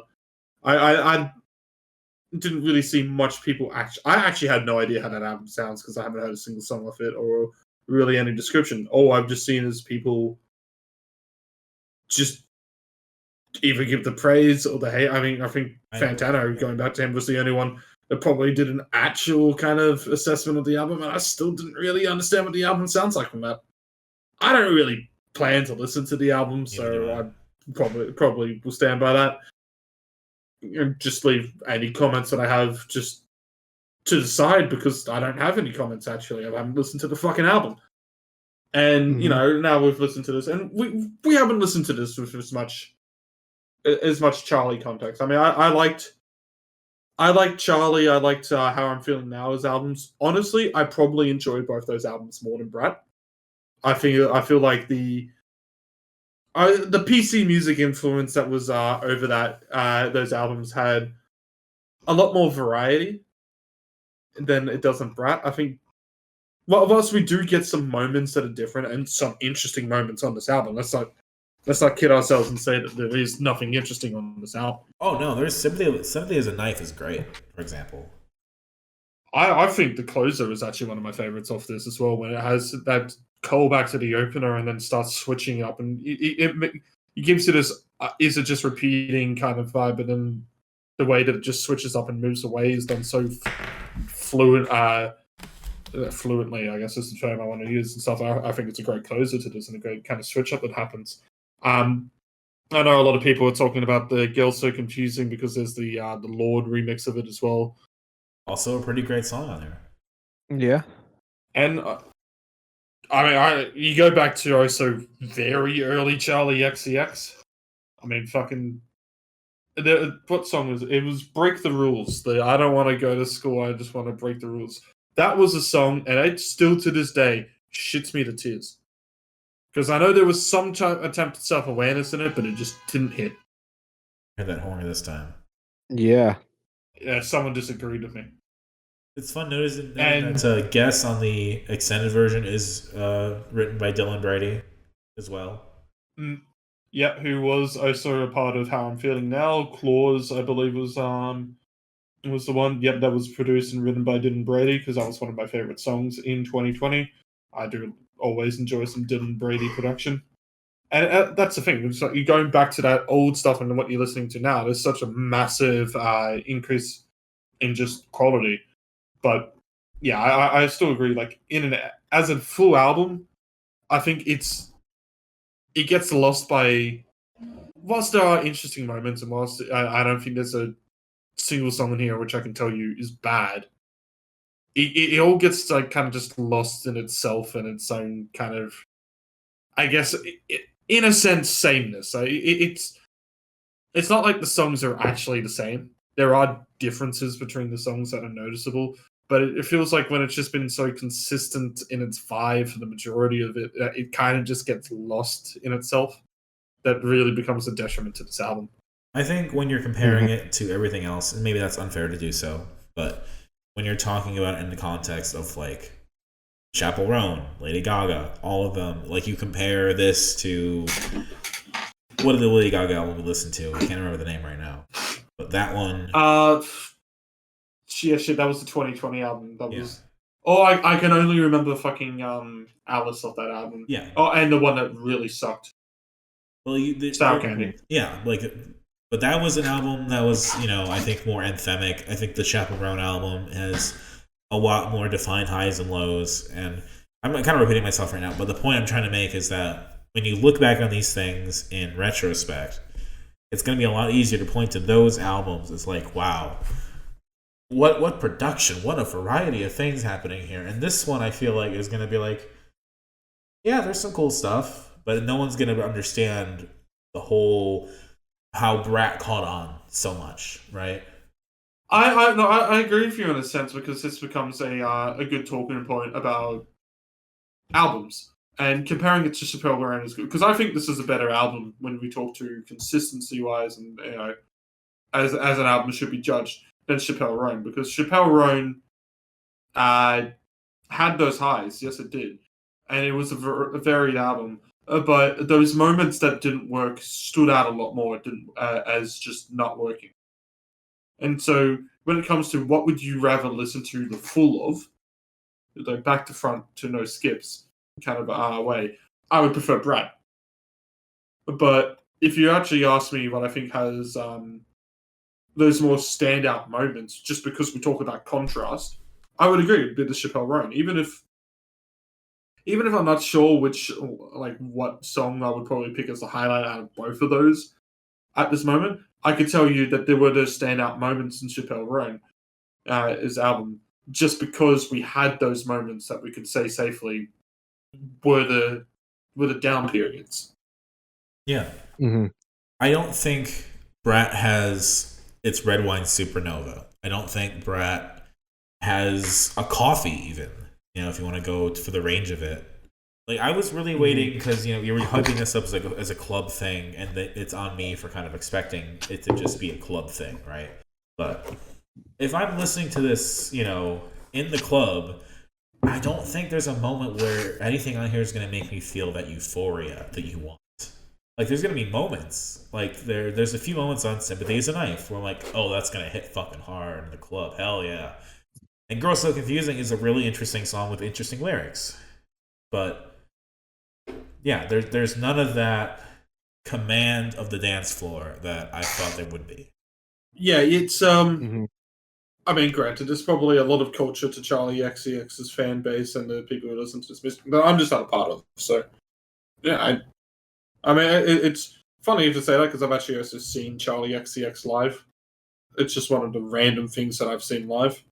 I didn't really see much people actually. I actually had no idea how that album sounds because I haven't heard a single song of it or really any description. All I've just seen is people just either give the praise or the hate. I mean, I think Fantano, going back to him, was the only one that probably did an actual kind of assessment of the album, and I still didn't really understand what the album sounds like from that. I don't really plan to listen to the album, so I probably will stand by that. Just leave any comments that I have just to the side because I don't have any comments, actually. I haven't listened to the fucking album. And, now we've listened to this, and we haven't listened to this with as much Charli context. I mean, I liked Charli. I liked How I'm Feeling Now as albums. Honestly, I probably enjoyed both those albums more than Brat. I feel like the PC music influence that was over those albums had a lot more variety than it does in Brat. I think. Well, whilst we do get some moments that are different and some interesting moments on this album, let's not kid ourselves and say that there is nothing interesting on this album. Oh no, there's Sympathy as a Knife is great, for example. I think the closer is actually one of my favorites off this as well, when it has that callback to the opener and then starts switching up, and it gives it as is it just repeating kind of vibe, but then the way that it just switches up and moves away is done so fluently, I guess is the term I want to use and stuff. I think it's a great closer to this and a great kind of switch up that happens. I know a lot of people are talking about the Girl So Confusing because there's the Lord remix of it as well. Also a pretty great song on there. Yeah. And you go back to also very early Charli XCX. I mean, fucking what song was it? It was Break the Rules. I don't want to go to school, I just want to break the rules. That was a song, and it still to this day shits me to tears. Because I know there was some attempt at self-awareness in it, but it just didn't hit. I heard that horny this time. Yeah. Yeah, someone disagreed with me. It's fun noticing that Guess on the extended version is written by Dylan Brady as well. Yeah, who was also a part of How I'm Feeling Now. Claws, I believe, was the one. Yep, that was produced and written by Dylan Brady, because that was one of my favorite songs in 2020. I do always enjoy some Dylan Brady production. And that's the thing. It's like you're going back to that old stuff and what you're listening to now. There's such a massive increase in just quality. But yeah, I still agree. Like as a full album, I think it gets lost by. Whilst there are interesting moments, and whilst I don't think there's a single song in here which I can tell you is bad, it all gets like kind of just lost in itself and its own kind of, I guess, in a sense, sameness. It's not like the songs are actually the same. There are differences between the songs that are noticeable, but it feels like when it's just been so consistent in its vibe for the majority of it, it kind of just gets lost in itself. That really becomes a detriment to this album. I think when you're comparing it to everything else, and maybe that's unfair to do so, but when you're talking about it in the context of like Chappell Roan, Lady Gaga, all of them, like you compare this to what did the Lady Gaga album we listened to? I can't remember the name right now, but that one. Shit, that was the 2020 album. That was. Oh, I can only remember fucking Alice off that album. Yeah. Oh, and the one that really sucked. Well, Sour Candy. Yeah, but that was an album that was, I think more anthemic. I think the Chappell Roan album has a lot more defined highs and lows, and I'm kind of repeating myself right now, but the point I'm trying to make is that when you look back on these things in retrospect, it's going to be a lot easier to point to those albums as like, wow, what production, what a variety of things happening here. And this one I feel like is going to be like, yeah, there's some cool stuff, but no one's going to understand the whole how Brat caught on so much, right? I agree with you in a sense, because this becomes a good talking point about albums, and comparing it to Chappell Roan is good, because I think this is a better album when we talk to consistency wise, and as an album should be judged, than Chappell Roan, because Chappell Roan had those highs, yes it did, and it was a varied album. But those moments that didn't work stood out a lot more as just not working. And so when it comes to what would you rather listen to the full of, like back to front to no skips kind of way, I would prefer Brat. But if you actually ask me what I think has those more standout moments, just because we talk about contrast, I would agree with the Chappell Roan. Even if I'm not sure what song I would probably pick as the highlight out of both of those at this moment, I could tell you that there were those standout moments in Chappell Roan, his album, just because we had those moments that we could say safely were the down periods. Yeah. Mm-hmm. I don't think Brat has its red wine supernova. I don't think Brat has a coffee even. If you want to go for the range of it. Like, I was really waiting because, you were hyping this up as a club thing, and it's on me for kind of expecting it to just be a club thing, right? But if I'm listening to this, in the club, I don't think there's a moment where anything on here is going to make me feel that euphoria that you want. Like, there's going to be moments. Like, there's a few moments on Sympathy is a Knife where I'm like, oh, that's going to hit fucking hard in the club. Hell yeah. And Girl So Confusing is a really interesting song with interesting lyrics. But, yeah, there's none of that command of the dance floor that I thought there would be. Yeah, it's, I mean, granted, there's probably a lot of culture to Charli XCX's fan base and the people who listen to this music, but I'm just not a part of it. So, yeah, I mean, it's funny to say that, because I've actually also seen Charli XCX live. It's just one of the random things that I've seen live.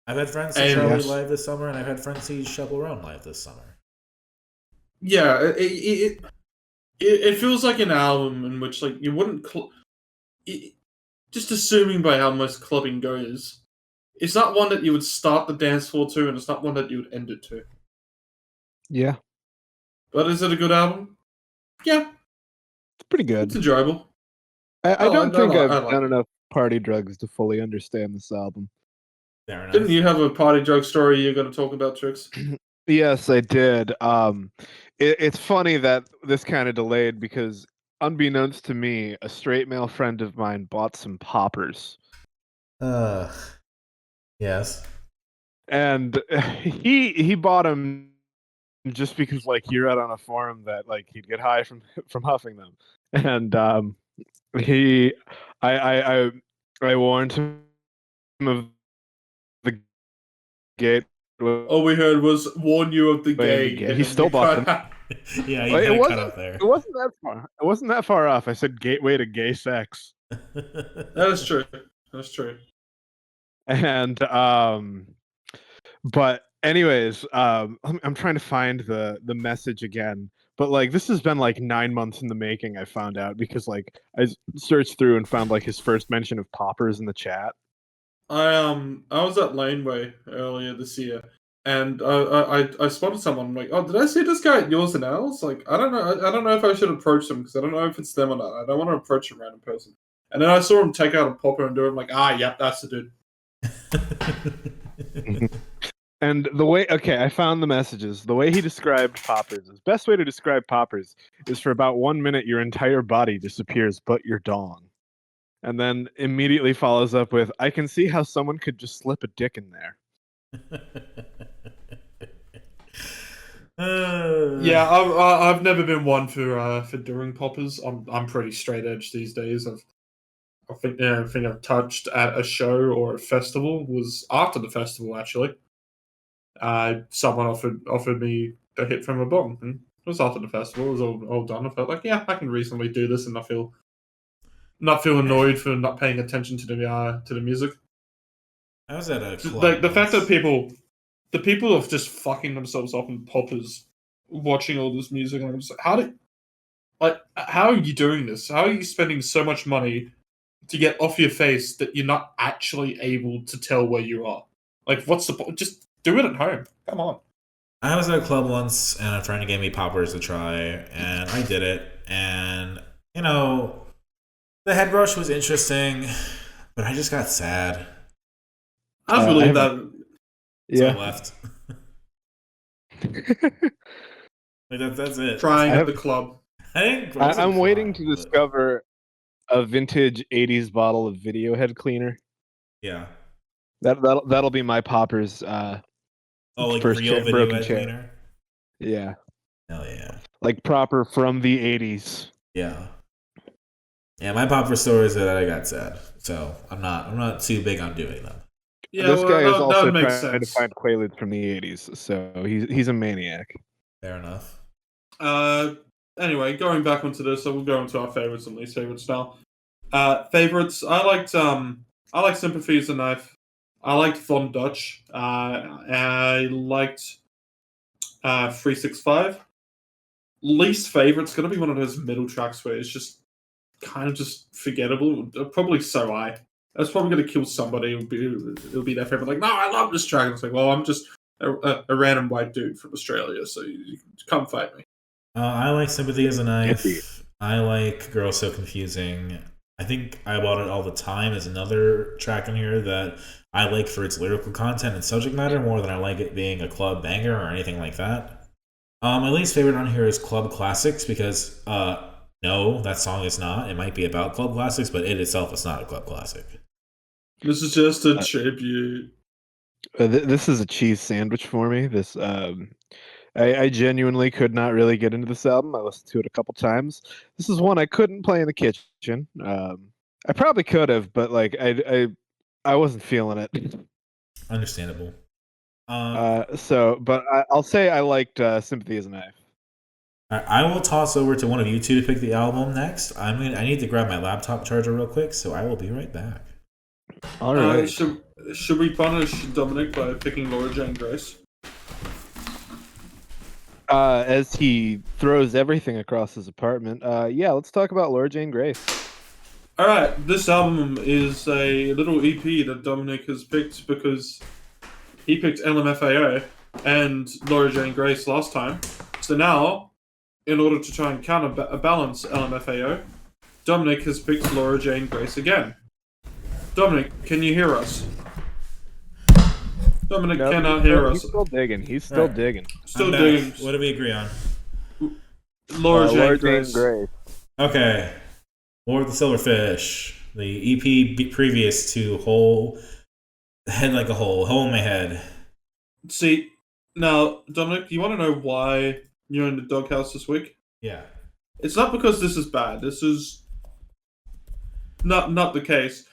I've had friends see Charli live this summer, and I've had friends see Chappell Roan live this summer. Yeah, it feels like an album in which, like, you wouldn't... just assuming by how most clubbing goes, it's not one that you would start the dance floor to, and it's not one that you would end it to. Yeah. But is it a good album? Yeah. It's pretty good. It's enjoyable. I don't think I've done enough party drugs to fully understand this album. Fair enough. Didn't you have a party drug story you're going to talk about, Trix? Yes, I did. it's funny that this kind of delayed because, unbeknownst to me, a straight male friend of mine bought some poppers, Yes. and he bought them just because like he read on a forum that like he'd get high from huffing them, and he I warned him of the gate. All we heard was warn you of the gay. He and then still you bought cut out. Yeah, you Like, got it cut out there. It wasn't that far. It wasn't that far off. I said gateway to gay sex, That is true. That's true. and but anyways, I'm trying to find the message again. But like this has been like 9 months in the making. I found out because like I searched through and found like his first mention of poppers in the chat. I was at Laneway earlier this year, and I spotted someone. I'm like, oh, did I see this guy at yours and ours? Like, I don't know. I don't know if I should approach them because I don't know if it's them or not. I don't want to approach a random person. And then I saw him take out a popper and do it. I'm like, yep, that's the dude. And the way, okay, I found the messages. The way he described poppers, his best way to describe poppers is for about 1 minute, your entire body disappears but your dong. And then immediately follows up with, I can see how someone could just slip a dick in there. Yeah, I've never been one for doing poppers. I'm pretty straight edge these days. I think the only thing I've touched at a show or a festival was after the festival. Actually, someone offered me a hit from a bong, and it was after the festival. It was all done. I felt like, yeah, I can reasonably do this, and not feel annoyed for not paying attention to the music. I was at a club. Like the fact that the people are just fucking themselves up in poppers, watching all this music, and I'm just like, how are you doing this? How are you spending so much money to get off your face that you're not actually able to tell where you are? Like, what's the point? Just do it at home. Come on. I was at a club once, and a friend gave me poppers to try, and I did it, and you know, the head rush was interesting, but I just got sad. I believe that. So I left. Like that's it. Trying at the club. I'm waiting to discover a vintage 80s bottle of video head cleaner. Yeah. That'll be my poppers. Like first real video head chair. cleaner? Yeah. Hell yeah. Like proper from the 80s. Yeah. Yeah, my popper stories that I got sad. So I'm not too big on doing them. Yeah, this guy is also trying sense. to find Quaaludes from the 80s, so he's a maniac. Fair enough. Anyway, going back onto this, so we'll go into our favorites and least favorites now. Favorites, I liked Sympathy as a Knife. I liked Von Dutch. I liked 365. Least favorite's gonna be one of those middle tracks where it's just kind of just forgettable. Probably So I. That's probably going to kill somebody. It'll be their favorite. Like, no, I love this track. And it's like, well, I'm just a random white dude from Australia, so you can come fight me. I like Sympathy as a Knife. I like Girl So Confusing. I think I Bought It All the Time is another track in here that I like for its lyrical content and subject matter more than I like it being a club banger or anything like that. My least favorite on here is Club Classics because, no, that song is not. It might be about club classics, but it itself is not a club classic. This is just a tribute. This is a cheese sandwich for me. This I genuinely could not really get into this album. I listened to it a couple times. This is one I couldn't play in the kitchen. I probably could have, but like I wasn't feeling it. Understandable. But I'll say I liked Sympathy as a Knife. I will toss over to one of you two to pick the album next. I need to grab my laptop charger real quick, so I will be right back. All right. Should we punish Dominic by picking Laura Jane Grace? As he throws everything across his apartment. Yeah, let's talk about Laura Jane Grace. All right, this album is a little EP that Dominic has picked because he picked LMFAO and Laura Jane Grace last time. So now, in order to try and counterbalance LMFAO, Dominic has picked Laura Jane Grace again. Dominic, can you hear us? Dominic cannot hear us. He's still digging. He's still digging. Still digging. What do we agree on? Laura Jane Laura Grace. Jane Grace. Okay. War of the Silverfish. The EP previous to Head Like a Hole in My Head. See, now, Dominic, you want to know why you're in the doghouse this week? Yeah. It's not because this is bad. This is not the case.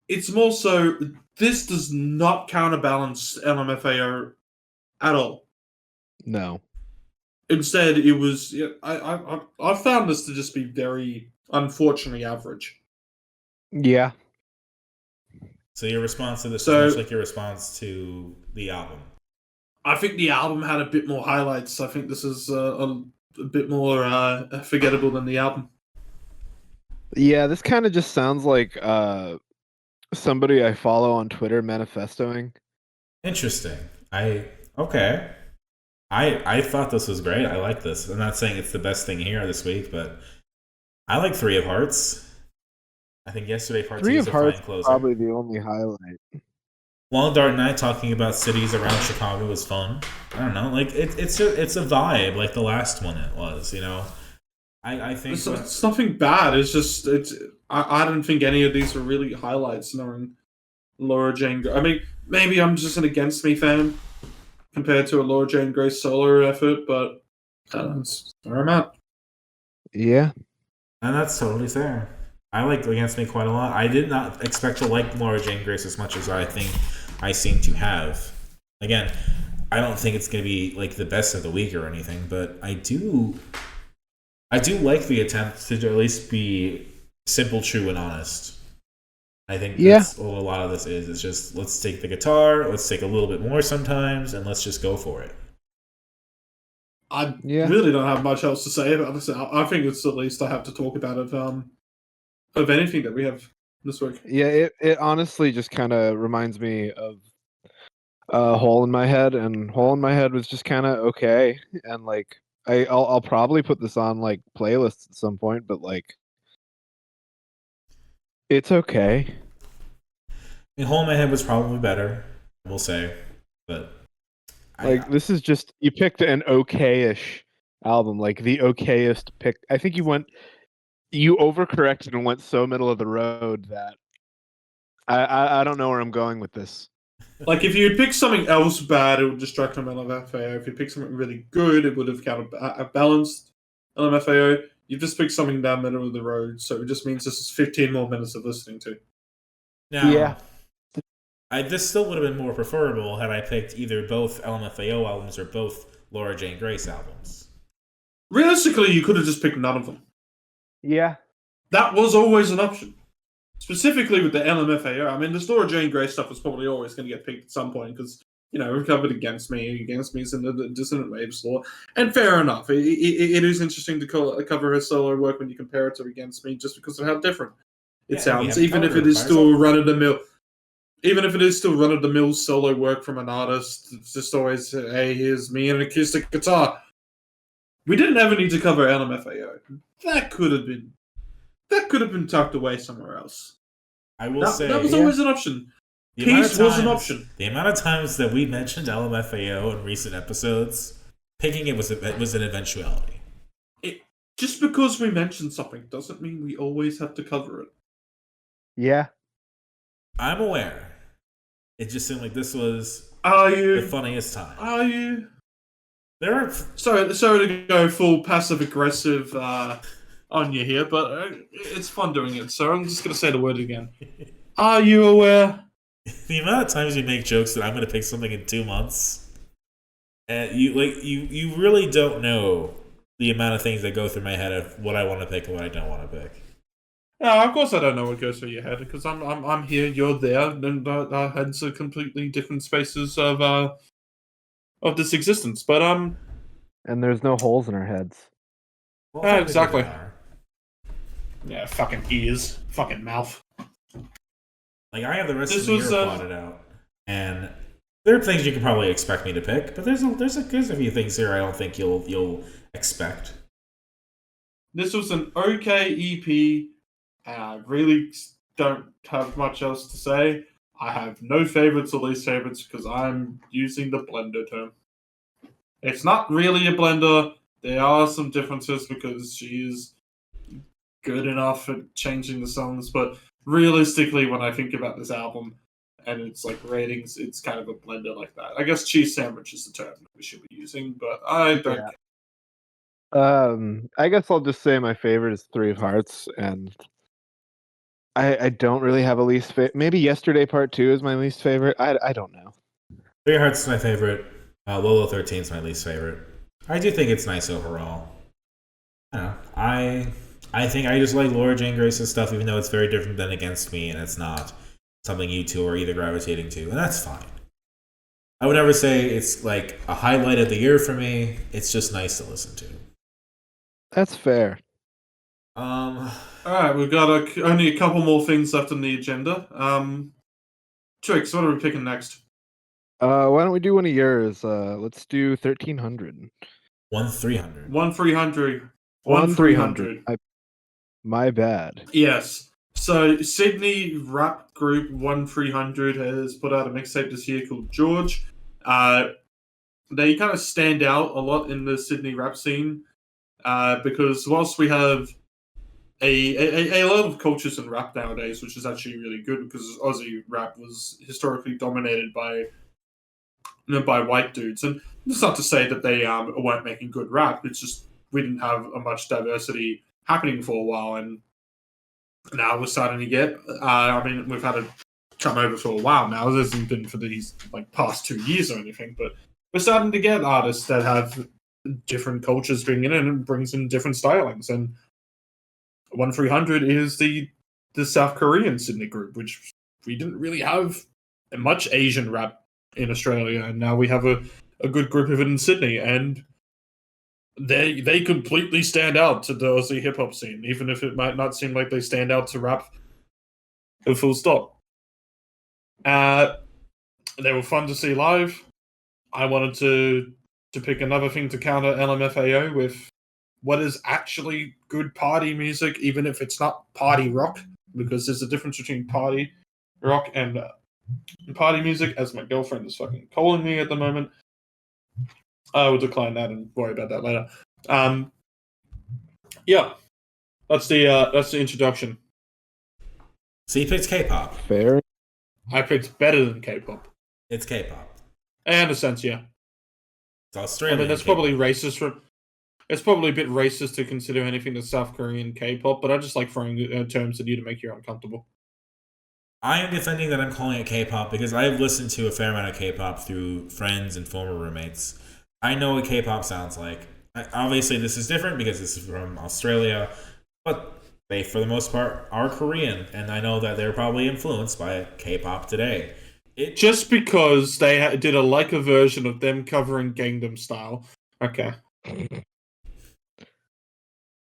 It's more so this does not counterbalance LMFAO at all. No. Instead, it was. I found this to just be very unfortunately average. Yeah. So your response to this So- is much like your response to the album. I think the album had a bit more highlights. I think this is a bit more forgettable than the album. Yeah, this kind of just sounds like somebody I follow on Twitter manifestoing. Interesting. I thought this was great. I like this. I'm not saying it's the best thing here this week, but I like Three of Hearts. I think yesterday part 2 Three is of a fine Hearts closer. probably the only highlight. Long Dark Night talking about cities around Chicago was fun. I don't know, like it's a vibe like the last one it was. You know, I think It's nothing bad. It's just I don't think any of these were really highlights. Knowing Laura Jane, I mean, maybe I'm just an Against Me fan compared to a Laura Jane Grace solo effort, but that's where I'm at. Yeah. and that's totally fair. I like Against Me quite a lot. I did not expect to like Laura Jane Grace as much as I think I seem to have. Again, I don't think it's going to be like the best of the week or anything, but I do like the attempt to at least be simple, true, and honest. I think that's what a lot of this is. It's just, let's take the guitar, let's take a little bit more sometimes, and let's just go for it. I really don't have much else to say about this. I think it's the least I have to talk about of anything that we have this week. Yeah, it honestly just kind of reminds me of Hole in My Head, and Hole in My Head was just kind of okay, and like I'll probably put this on like playlists at some point, but like it's okay. I mean, Hole in My Head was probably better, we'll say, but this is just, you picked an okay-ish album, like the okayest pick. I think you overcorrected and went so middle of the road that I don't know where I'm going with this. Like, if you had picked something else bad, it would distract from LMFAO. If you picked something really good, it would have balanced LMFAO. You've just picked something down middle of the road, so it just means this is 15 more minutes of listening to. Now, this still would have been more preferable had I picked either both LMFAO albums or both Laura Jane Grace albums. Realistically, you could have just picked none of them. Yeah. That was always an option. Specifically with the LMFAO. I mean, the Laura Jane Grace stuff was probably always going to get picked at some point because, you know, we've covered Against Me. Against Me is in the Dissonant Waves law. And fair enough. It is interesting to cover her solo work when you compare it to Against Me just because of how different it sounds. Even if it is still run-of-the-mill. Even if it is still run-of-the-mill solo work from an artist, it's just always, hey, here's me and an acoustic guitar. We didn't ever need to cover LMFAO. That could have been tucked away somewhere else. I will say that was always an option. Peace was an option. The amount of times that we mentioned LMFAO in recent episodes, picking it was an eventuality. Just because we mentioned something doesn't mean we always have to cover it. Yeah. I'm aware. It just seemed like this was the funniest time. Are you? There are sorry to go full passive aggressive on you here, but it's fun doing it. So I'm just gonna say the word again. Are you aware? The amount of times you make jokes that I'm gonna pick something in 2 months, and you really don't know the amount of things that go through my head of what I want to pick and what I don't want to pick. No, of course I don't know what goes through your head because I'm here, you're there, and our heads are completely different spaces of this existence. But and there's no holes in our heads. Well, exactly. Yeah, fucking ears, fucking mouth. Like I have the rest of the year plotted out, and there are things you can probably expect me to pick, but there's a few things here I don't think you'll expect. This was an okay EP. And I really don't have much else to say. I have no favorites or least favorites because I'm using the blender term. It's not really a blender, There are some differences because she is good enough at changing the songs, but realistically, when I think about this album and it's like ratings, it's kind of a blender like that. I guess cheese sandwich is the term that we should be using, but I don't Yeah. care. I guess I'll just say my favorite is Three of Hearts, and I don't really have a least favorite. Maybe Yesterday Part 2 is my least favorite. I don't know. Three Hearts is my favorite. Lolo 13 is my least favorite. I do think it's nice overall. I don't know. I think I just like Laura Jane Grace's stuff, even though it's very different than Against Me, and it's not something you two are either gravitating to, and that's fine. I would never say it's like a highlight of the year for me. It's just nice to listen to. That's fair. All right, we've got only a couple more things left on the agenda. Trix, what are we picking next? Why don't we do one of yours? Let's do 1300. 1-300. 1-300. 1-300. My bad. Yes. So Sydney rap group 1-300 has put out a mixtape this year called George. They kind of stand out a lot in the Sydney rap scene because whilst we have a lot of cultures in rap nowadays, which is actually really good because Aussie rap was historically dominated by white dudes, and it's not to say that they weren't making good rap. It's just we didn't have a much diversity happening for a while, and now we're starting to get. I mean, we've had it come over for a while now. It hasn't been for these like past 2 years or anything, but we're starting to get artists that have different cultures bringing in and brings in different stylings. And 1-300 is the South Korean Sydney group, which we didn't really have much Asian rap in Australia, and now we have a good group of it in Sydney, and they completely stand out to the Aussie hip hop scene, even if it might not seem like they stand out to rap. A full stop. They were fun to see live. I wanted to pick another thing to counter LMFAO with what is actually good party music, even if it's not party rock, because there's a difference between party rock and party music, as my girlfriend is fucking calling me at the moment. I will decline that and worry about that later. Yeah, that's the introduction. So you picked K-pop. Fair. I picked better than K-pop. It's K-pop. In a sense, yeah. It's Australian. I mean, that's K-pop. probably racist. It's probably a bit racist to consider anything that's South Korean K-pop, but I just like throwing terms at you to make you uncomfortable. I am defending that I'm calling it K-pop because I have listened to a fair amount of K-pop through friends and former roommates. I know what K-pop sounds like. Obviously, this is different because this is from Australia, but they, for the most part, are Korean, and I know that they're probably influenced by K-pop today. Just because they did a version of them covering Gangnam Style. Okay.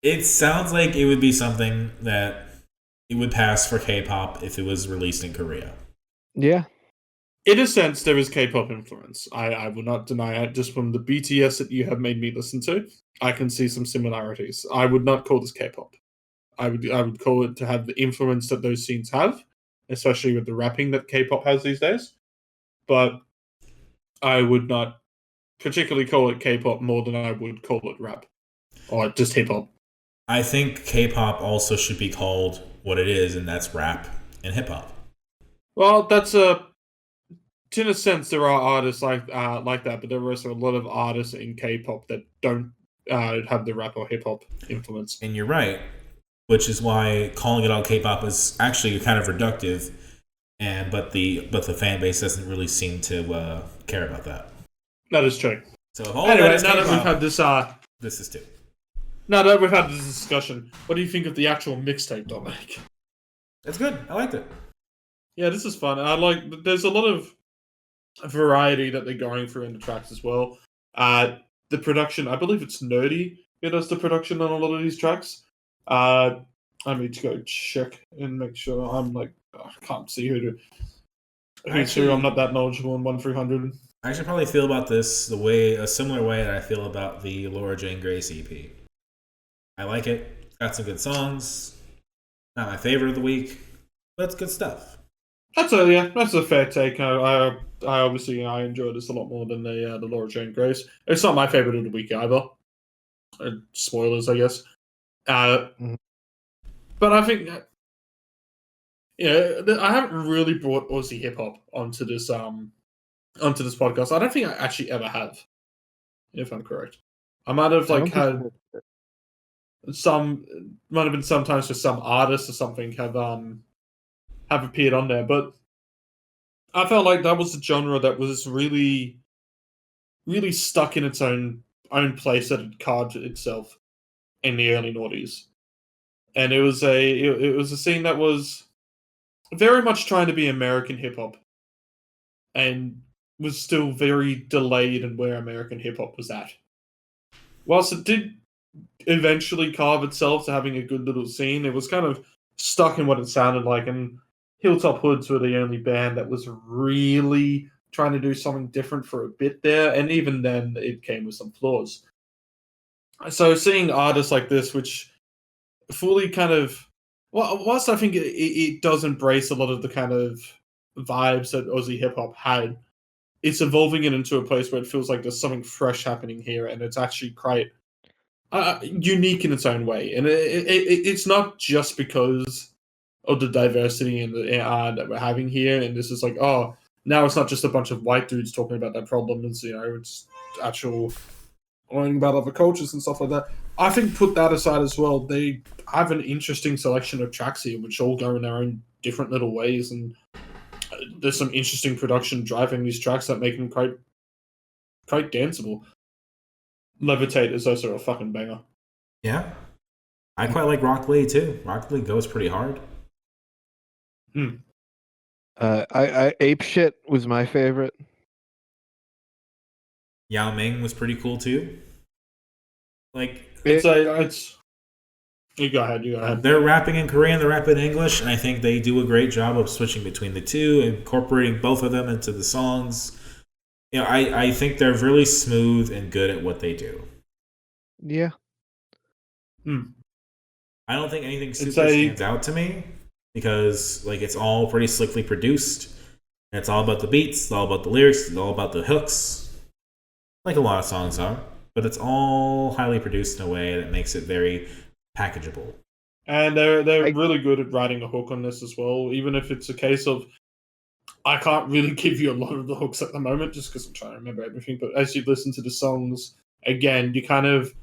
It sounds like it would be something that it would pass for K-pop if it was released in Korea. Yeah. In a sense, there is K-pop influence. I will not deny it. Just from the BTS that you have made me listen to, I can see some similarities. I would not call this K-pop. I would call it to have the influence that those scenes have, especially with the rapping that K-pop has these days. But I would not particularly call it K-pop more than I would call it rap or just hip-hop. I think K-pop also should be called what it is, and that's rap and hip-hop. Well, that's in a sense, there are artists like that, but there are also a lot of artists in K-pop that don't have the rap or hip-hop influence. And you're right, which is why calling it all K-pop is actually kind of reductive, but the fan base doesn't really seem to care about that. That is true. So anyway, now that we've had this is too. Now that we've had this discussion, what do you think of the actual mixtape, Dominic? It's good. I liked it. Yeah, this is fun. There's a lot of variety that they're going through in the tracks as well. The production, I believe it's Nerdy who does the production on a lot of these tracks. I need to go check and make sure. I can't see who's who. I'm not that knowledgeable in 1-300. I should probably feel about this a similar way that I feel about the Laura Jane Grace EP. I like it. It's got some good songs. Not my favorite of the week, but it's good stuff. That's a fair take. I obviously I enjoy this a lot more than the Laura Jane Grace. It's not my favorite of the week either. Spoilers, I guess. Mhm. But I think I haven't really brought Aussie hip hop onto this podcast. I don't think I actually ever have, if I'm correct. I might have I like don't think had might have been sometimes with some artists or something have appeared on there, but I felt like that was a genre that was really really stuck in its own place that it carved itself in the early noughties, and it was a scene that was very much trying to be American hip hop, and was still very delayed in where American hip hop was at. Whilst it did eventually carve itself to having a good little scene, it was kind of stuck in what it sounded like, and Hilltop Hoods were the only band that was really trying to do something different for a bit there, and even then it came with some flaws. So seeing artists like this, which fully kind of, well, whilst I think it does embrace a lot of the kind of vibes that Aussie hip hop had, it's evolving it into a place where it feels like there's something fresh happening here, and it's actually quite unique in its own way. And it's not just because of the diversity and that we're having here. And this is like, oh, now it's not just a bunch of white dudes talking about their problems. It's actual learning about other cultures and stuff like that. I think put that aside as well, they have an interesting selection of tracks here, which all go in their own different little ways, and there's some interesting production driving these tracks that make them quite danceable. Levitate is also a fucking banger. Yeah. I quite like Rock Lee too. Rock Lee goes pretty hard. I Ape Shit was my favorite. Yao Ming was pretty cool too. Like You go ahead. They're rapping in Korean, they're rapping in English, and I think they do a great job of switching between the two, incorporating both of them into the songs. I think they're really smooth and good at what they do. Yeah. I don't think anything super stands out to me because it's all pretty slickly produced. And it's all about the beats, it's all about the lyrics, it's all about the hooks, like a lot of songs are. But it's all highly produced in a way that makes it very packageable. And they're really good at writing a hook on this as well, even if it's a case of I can't really give you a lot of the hooks at the moment just because I'm trying to remember everything. But as you listen to the songs again, you kind of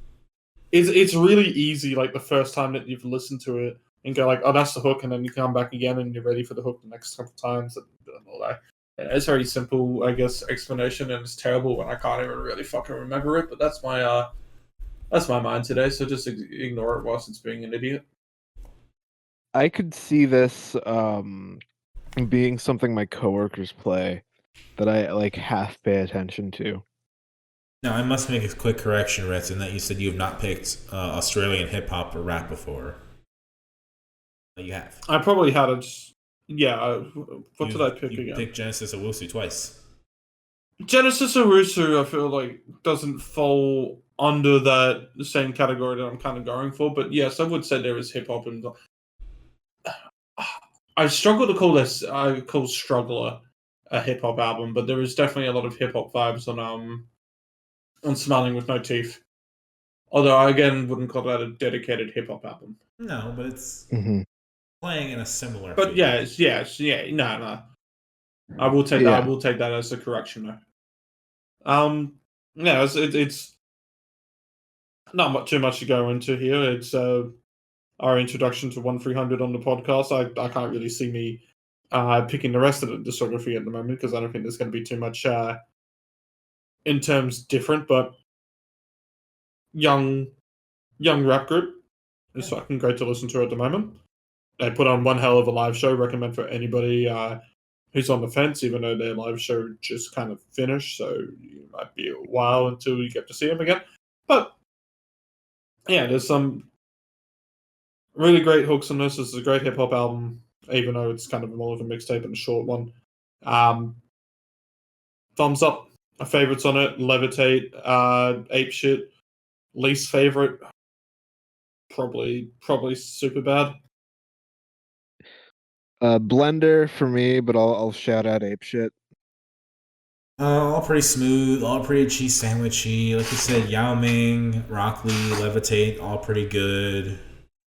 it's really easy, like the first time that you've listened to it and go like, oh, that's the hook, and then you come back again and you're ready for the hook the next couple of times and all that. It's very simple, I guess, explanation, and it's terrible when I can't even really fucking remember it. But that's my mind today, so just ignore it whilst it's being an idiot. I could see this being something my coworkers play that I half pay attention to. Now, I must make a quick correction, Ritz, in that you said you have not picked Australian hip hop or rap before. But you have. I probably had it. Yeah. What did I pick again? You picked Genesis Owusu twice. Genesis Owusu, I feel like, doesn't fall under the same category that I'm kind of going for. But yes, I would say there is hip hop. And I struggle to call this. I call Struggler a hip hop album, but there is definitely a lot of hip hop vibes on Smiling with No Teeth. Although I again wouldn't call that a dedicated hip hop album. No, but it's playing in a similar. But yes, no. I will take that. I will take that as a correction, though. Yeah, it's not too much to go into here. It's our introduction to 1300 on the podcast. I can't really see me picking the rest of the discography at the moment because I don't think there's going to be too much in terms different. But young rap group is fucking great to listen to at the moment. They put on one hell of a live show. Recommend for anybody who's on the fence, even though their live show just kind of finished, so it might be a while until you get to see them again. But yeah, there's some really great hooks on this. This is a great hip hop album, even though it's kind of more of a mixtape and a short one. Thumbs up. My favorites on it: Levitate, Ape Shit. Least favorite, probably Super Bad. Blender for me, but I'll shout out Ape Shit. All pretty smooth, all pretty cheese sandwichy. Like you said, Yao Ming, Rock Lee, Levitate, all pretty good.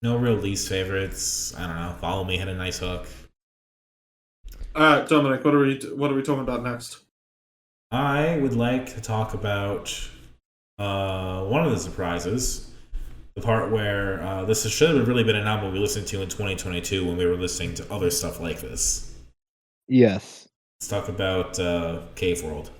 No real least favorites. I don't know. Follow Me had a nice hook. Dominic, what are we talking about next? I would like to talk about one of the surprises. The part where this should have really been an album we listened to in 2022 when we were listening to other stuff like this. Yes. Let's talk about Cave World.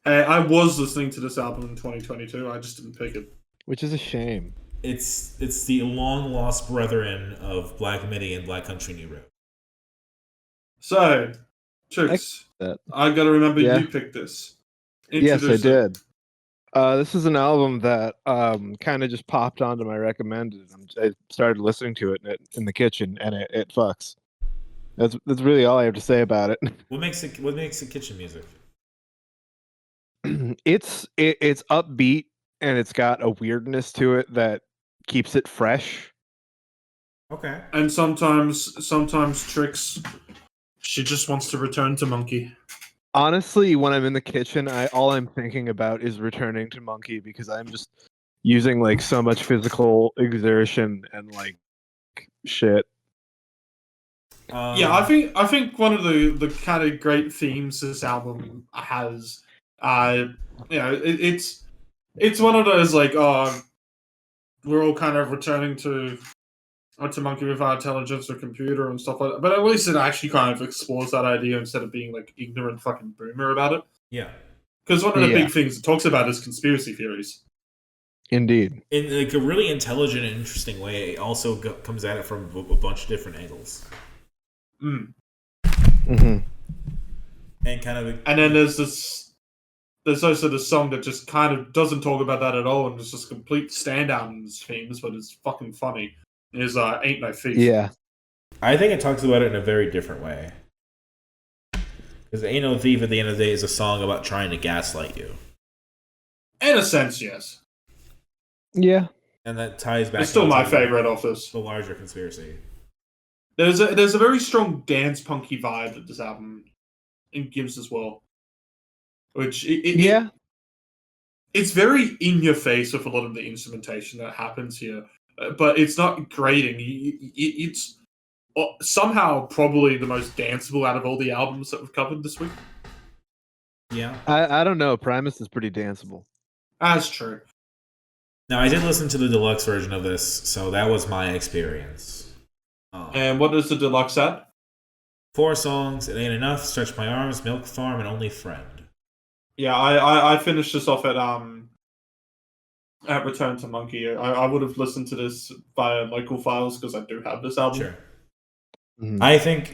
Hey, I was listening to this album in 2022. I just didn't pick it. Which is a shame. It's the long lost brethren of Black Midi and Black Country New Road. So, Trix, I got to remember you picked this. Yes, I did. This is an album that kind of just popped onto my recommended. I started listening to it in the kitchen, and it fucks. That's really all I have to say about it. What makes it kitchen music? It's upbeat, and it's got a weirdness to it that keeps it fresh. Okay. And sometimes Trix, she just wants to return to Monkey. Honestly, when I'm in the kitchen, all I'm thinking about is returning to Monkey because I'm just using like so much physical exertion and like shit. Yeah, I think one of the kind of great themes this album has, it's one of those like, we're all kind of returning to Monkey with our intelligence or computer and stuff like that. But at least it actually kind of explores that idea instead of being like ignorant fucking boomer about it. Yeah. Because one of the big things it talks about is conspiracy theories. Indeed. In like a really intelligent and interesting way, it also comes at it from a bunch of different angles. Mm-hmm. And kind of. And then there's also the song that just kind of doesn't talk about that at all, and it's just a complete standout in its themes, but it's fucking funny. Is Ain't No Thief. Yeah. I think it talks about it in a very different way. Because Ain't No Thief at the end of the day is a song about trying to gaslight you. In a sense, yes. Yeah. And that ties back. It's still my favorite of this. The larger conspiracy. There's a very strong dance punky vibe that this album gives as well. Which it's very in your face with a lot of the instrumentation that happens here. But it's not grating. It's somehow probably the most danceable out of all the albums that we've covered this week. Yeah. I don't know. Primus is pretty danceable. That's true. Now, I did listen to the deluxe version of this, so that was my experience. And what is the deluxe at? 4 songs, It Ain't Enough, Stretch My Arms, Milk Farm, and Only Friend. Yeah, I finished this off at Return to Monkey. I would have listened to this via local files because I do have this album. Sure. Mm-hmm. I think,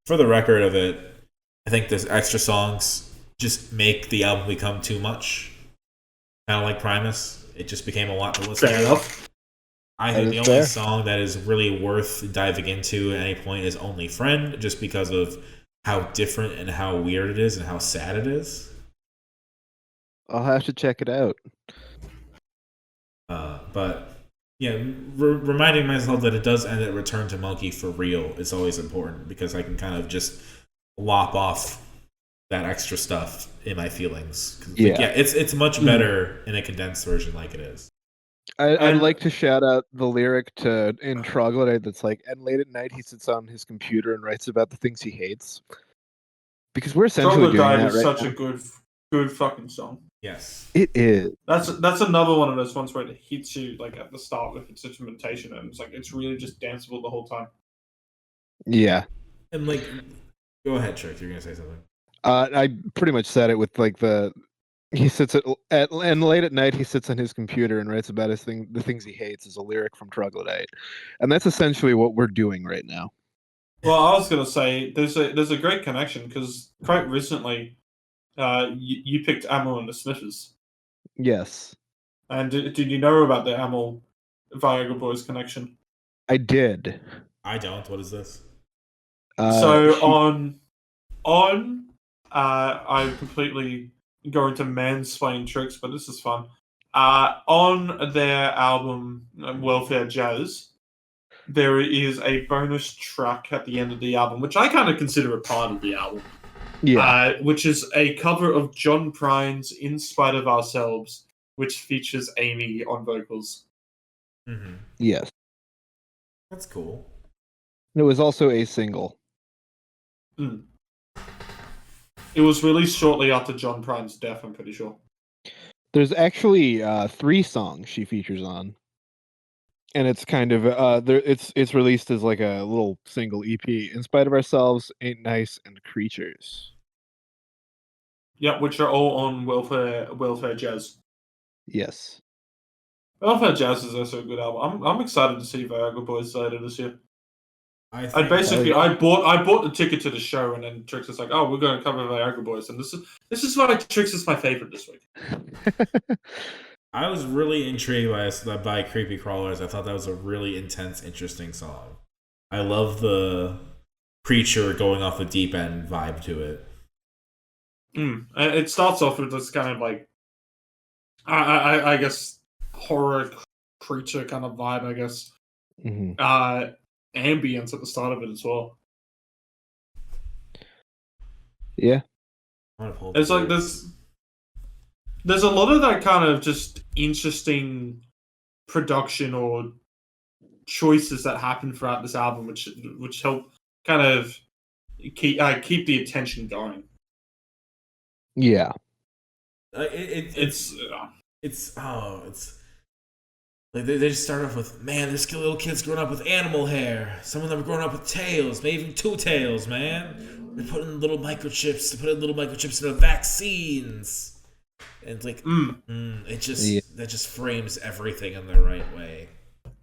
for the record of it, I think this extra songs just make the album become too much. Kind of like Primus. It just became a lot to listen to. Fair enough. I think the only song that is really worth diving into at any point is Only Friend, just because of how different and how weird it is and how sad it is. I'll have to check it out. But yeah, reminding myself that it does end at Return to Monkey for real is always important because I can kind of just lop off that extra stuff in my feelings. It's much better in a condensed version like it is. I'd like to shout out the lyric in Troglodyte that's like, and late at night he sits on his computer and writes about the things he hates. Because we're essentially doing that is right such now. a good fucking song. Yes. It is. That's another one of those ones where it hits you like at the start with its instrumentation and it's like it's really just danceable the whole time. Yeah. And like go ahead, Trix, you're gonna say something. I pretty much said it with like he sits and late at night he sits on his computer and writes about the things he hates is a lyric from Troglodyte. And that's essentially what we're doing right now. Well, I was gonna say there's a great connection because quite recently you picked Amel and the Sniffers. Yes. And did you know about the Amel Viagra Boys connection? I did. I don't. What is this? I'm completely going to mansplain Trix, but this is fun. On their album Welfare Jazz, there is a bonus track at the end of the album, which I kind of consider a part of the album. Yeah. which is a cover of John Prine's "In Spite of Ourselves," which features Amy on vocals. Mm-hmm. Yes. That's cool. It was also a single. Mm. It was released shortly after John Prine's death, I'm pretty sure. There's actually 3 songs she features on, and it's kind of it's released as like a little single EP. In Spite of Ourselves, Ain't Nice, and Creatures. Yeah, which are all on Welfare Jazz. Yes. Welfare Jazz is also a good album. I'm excited to see Viagra Boys later this year. I I think basically I bought the ticket to the show, and then Trix was like, "Oh, we're going to cover Viagra Boys," and this is why Trix is my favorite this week. I was really intrigued by Creepy Crawlers. I thought that was a really intense, interesting song. I love the creature going off the deep end vibe to it. And it starts off with this kind of like, I guess horror creature kind of vibe. I guess Mhm. ambience at the start of it as well. Yeah. It's like there's a lot of that kind of just interesting production or choices that happen throughout this album, which help kind of keep the attention going. Yeah. It's like they just start off with, man, there's little kids growing up with animal hair. Some of them are growing up with tails, maybe even 2 tails, man. They're putting little microchips. They're putting little microchips in the vaccines. And it's like, that just frames everything in the right way.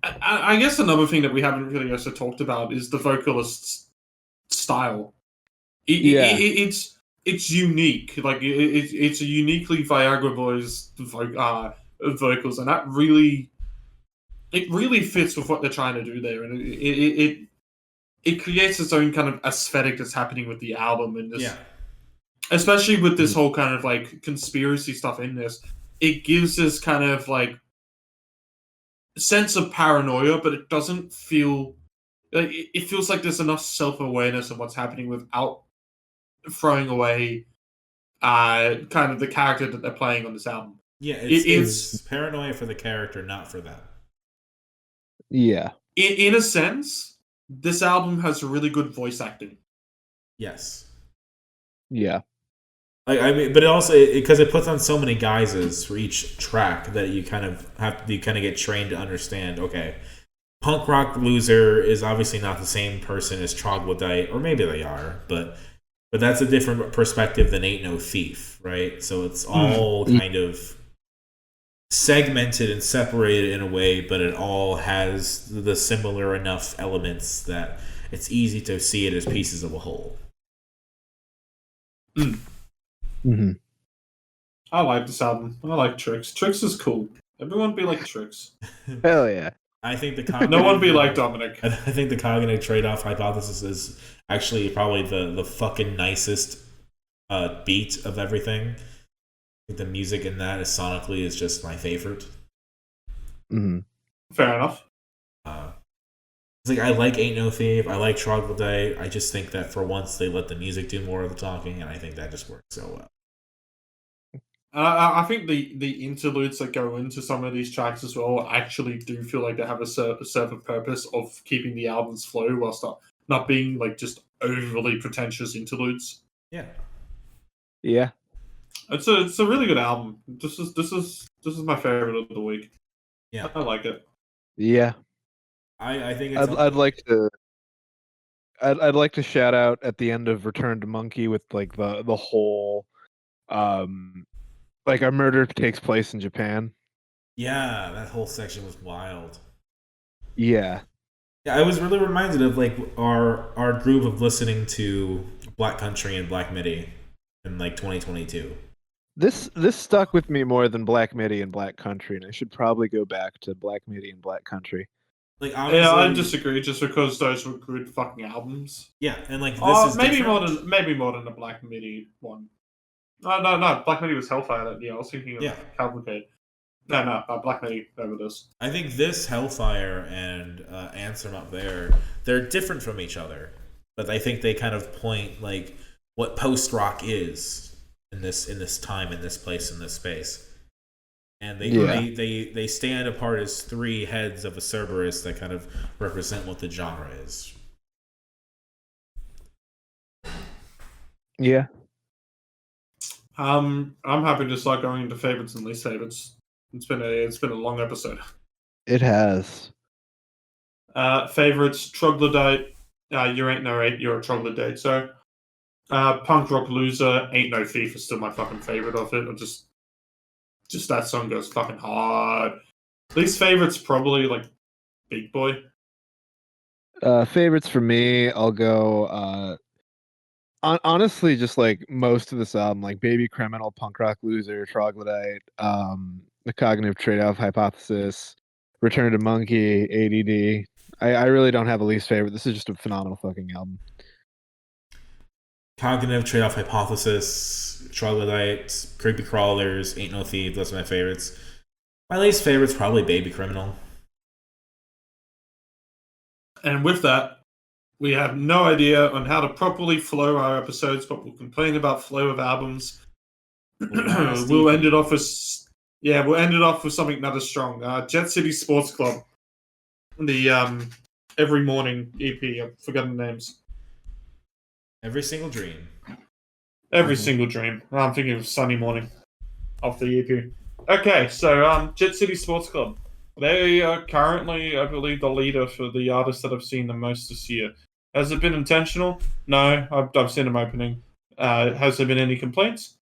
I guess another thing that we haven't really also talked about is the vocalist's style. It's unique. Like it's a uniquely Viagra Boys vocals, and that really fits with what they're trying to do there, and it creates its own kind of aesthetic that's happening with the album, and this, especially with this whole kind of like conspiracy stuff in this, it gives this kind of like sense of paranoia, but it doesn't feel like it feels like there's enough self-awareness of what's happening without throwing away kind of the character that they're playing on this album. Yeah, it's paranoia for the character, not for them. Yeah. In a sense, this album has really good voice acting. Yes. Yeah. I mean, but it also because it puts on so many guises for each track that you kind of get trained to understand. Okay, punk rock loser is obviously not the same person as Troglodyte, or maybe they are, but that's a different perspective than Ain't No Thief, right? So it's all kind of segmented and separated in a way, but it all has the similar enough elements that it's easy to see it as pieces of a whole. Mm-hmm. I like this album. I like Trix. Trix is cool. Everyone be like Trix. Hell yeah. I think no one be like Dominic. I think the cognitive trade-off hypothesis is actually probably the fucking nicest beat of everything. I think the music in that is sonically is just my favorite. Mm-hmm. Fair enough. It's like I like Ain't No Thief. I like Troglodyte. I just think that for once they let the music do more of the talking, and I think that just works so well. I think the interludes that go into some of these tracks as well actually do feel like they have a certain purpose of keeping the album's flow whilst not being like just overly pretentious interludes. Yeah. Yeah. It's a really good album. This is my favorite of the week. Yeah. I like it. Yeah. I think it's I'd like to shout out at the end of Return to Monkey with like the whole like our murder takes place in Japan. Yeah, that whole section was wild. Yeah. Yeah, I was really reminded of like our group of listening to Black Country and Black Midi in like 2022. This stuck with me more than Black Midi and Black Country, and I should probably go back to Black Midi and Black Country. Like yeah, I disagree. Just because those were good fucking albums. Yeah, and like this is maybe different. more than the Black Midi one. No. Black Midi was Hellfire. Yeah, I was thinking of Cavalcade. No, Black Midi over this. I think this Hellfire and Answer Up There, they're different from each other, but I think they kind of point like what post rock is in this time, in this place, in this space. And they stand apart as three heads of a Cerberus that kind of represent what the genre is. Yeah. I'm happy to start going into favorites and least favorites. It's been a long episode. It has. Favorites, Troglodyte. You ain't no 8, you're a Troglodyte. So, Punk Rock Loser, Ain't No Thief is still my fucking favorite of it. Just that song goes fucking hard. Least favorites probably like Big Boy. Favorites for me, I'll go. Honestly, just like most of this album, like Baby Criminal, Punk Rock Loser, Troglodyte, The Cognitive Trade-Off Hypothesis, Return to Monkey, ADD. I really don't have a least favorite. This is just a phenomenal fucking album. Cognitive Trade-Off Hypothesis, Troglodyte, Creepy Crawlers, Ain't No Thief. Those are my favorites. My least favorite's probably Baby Criminal. And with that, we have no idea on how to properly flow our episodes, but we'll complain about flow of albums. We'll end it off with something not as strong. Jet City Sports Club, the Every Morning EP. I've forgotten the names. Every Single Dream. Every Single Dream. I'm thinking of Sunny Morning off the EP. Okay, so Jet City Sports Club. They are currently, I believe, the leader for the artists that I've seen the most this year. Has it been intentional? No, I've seen them opening. Has there been any complaints?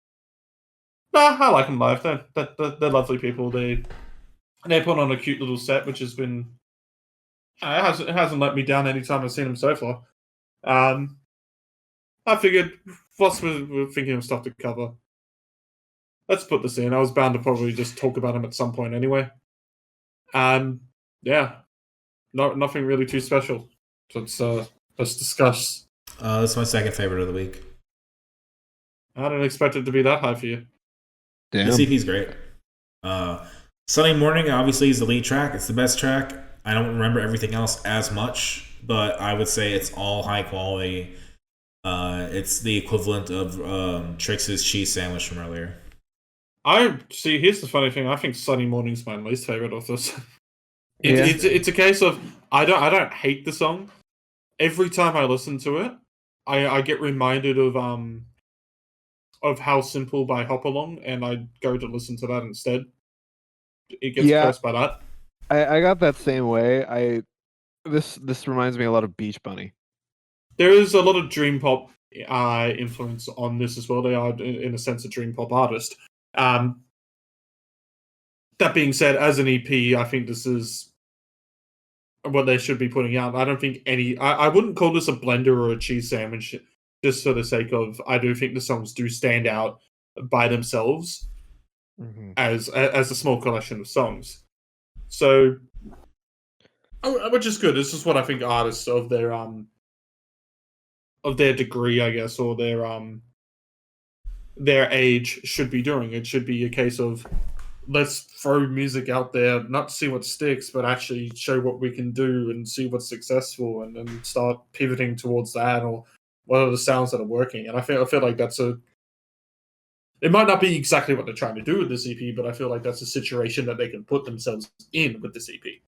Nah, I like them live. They're lovely people. They put on a cute little set, which has been it hasn't let me down any time I've seen them so far. I figured, plus we're thinking of stuff to cover. Let's put this in. I was bound to probably just talk about them at some point anyway. Yeah, nothing really too special. So let's discuss. That's my second favorite of the week. I didn't expect it to be that high for you. Damn. This EP's great. Sunny Morning obviously is the lead track. It's the best track. I don't remember everything else as much, but I would say it's all high quality. It's the equivalent of Trix's cheese sandwich from earlier. I see. Here's the funny thing. I think Sunny Morning's my least favorite of this. Yeah. It's a case of I don't hate the song. Every time I listen to it, I get reminded of How Simple by Hop Along, and I go to listen to that instead. It gets cursed by that. I got that same way. This reminds me a lot of Beach Bunny. There is a lot of dream pop influence on this as well. They are, in a sense, a dream pop artist. That being said, as an EP, I think this is what they should be putting out. I don't think I wouldn't call this a blender or a cheese sandwich, just for the sake of, I do think the songs do stand out by themselves as a small collection of songs. So, which is good. This is what I think artists of their degree, I guess, or their age should be doing. It should be a case of, let's throw music out there, not to see what sticks, but actually show what we can do and see what's successful, and then start pivoting towards that, or what are the sounds that are working. And I feel like that's it might not be exactly what they're trying to do with this EP, but I feel like that's a situation that they can put themselves in with this EP.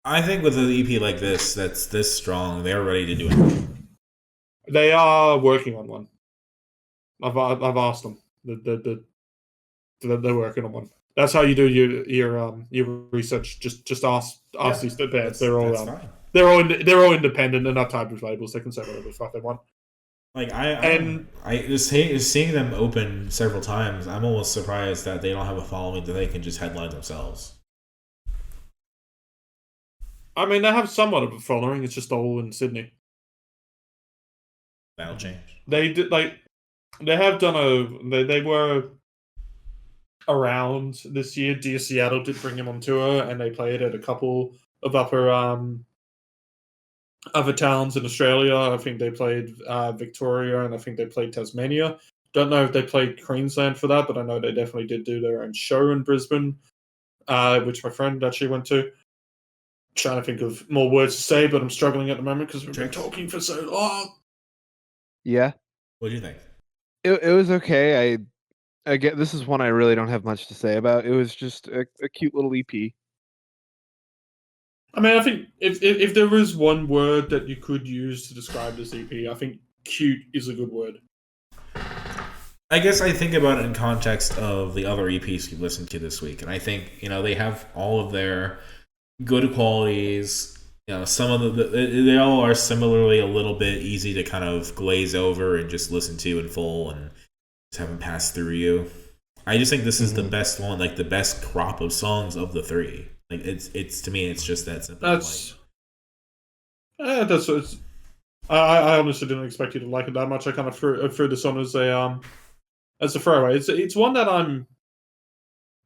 I think with an EP like this, that's this strong, they're ready to do it. They are working on one. I've asked them. They're working on one. That's how you do your research. Just ask these bands. They're all independent. They're not tied with labels. They can say whatever the fuck they want. Like I just hate seeing them open several times. I'm almost surprised that they don't have a following that they can just headline themselves. I mean, they have somewhat of a following. It's just all in Sydney. That'll change. They did they have done they were around this year. Dear Seattle did bring him on tour, and they played at a couple of other towns in Australia. I think they played Victoria, and I think they played Tasmania. Don't know if they played Queensland for that, but I know they definitely did do their own show in Brisbane, which my friend actually went to. Trying to think of more words to say, but I'm struggling at the moment because we've been talking for so long. Yeah. What do you think? It was okay. I get this is one I really don't have much to say about. It was just a cute little EP. I mean, I think if there was one word that you could use to describe this EP, I think cute is a good word. I guess I think about it in context of the other EPs you listened to this week, and I think they have all of their good qualities. Some of they all are similarly a little bit easy to kind of glaze over and just listen to in full and just have them pass through you. I just think this is the best one, like the best crop of songs of the three. Like it's to me, it's just that simple. That's what I honestly didn't expect you to like it that much. I kind of threw this on as a throwaway. It's one that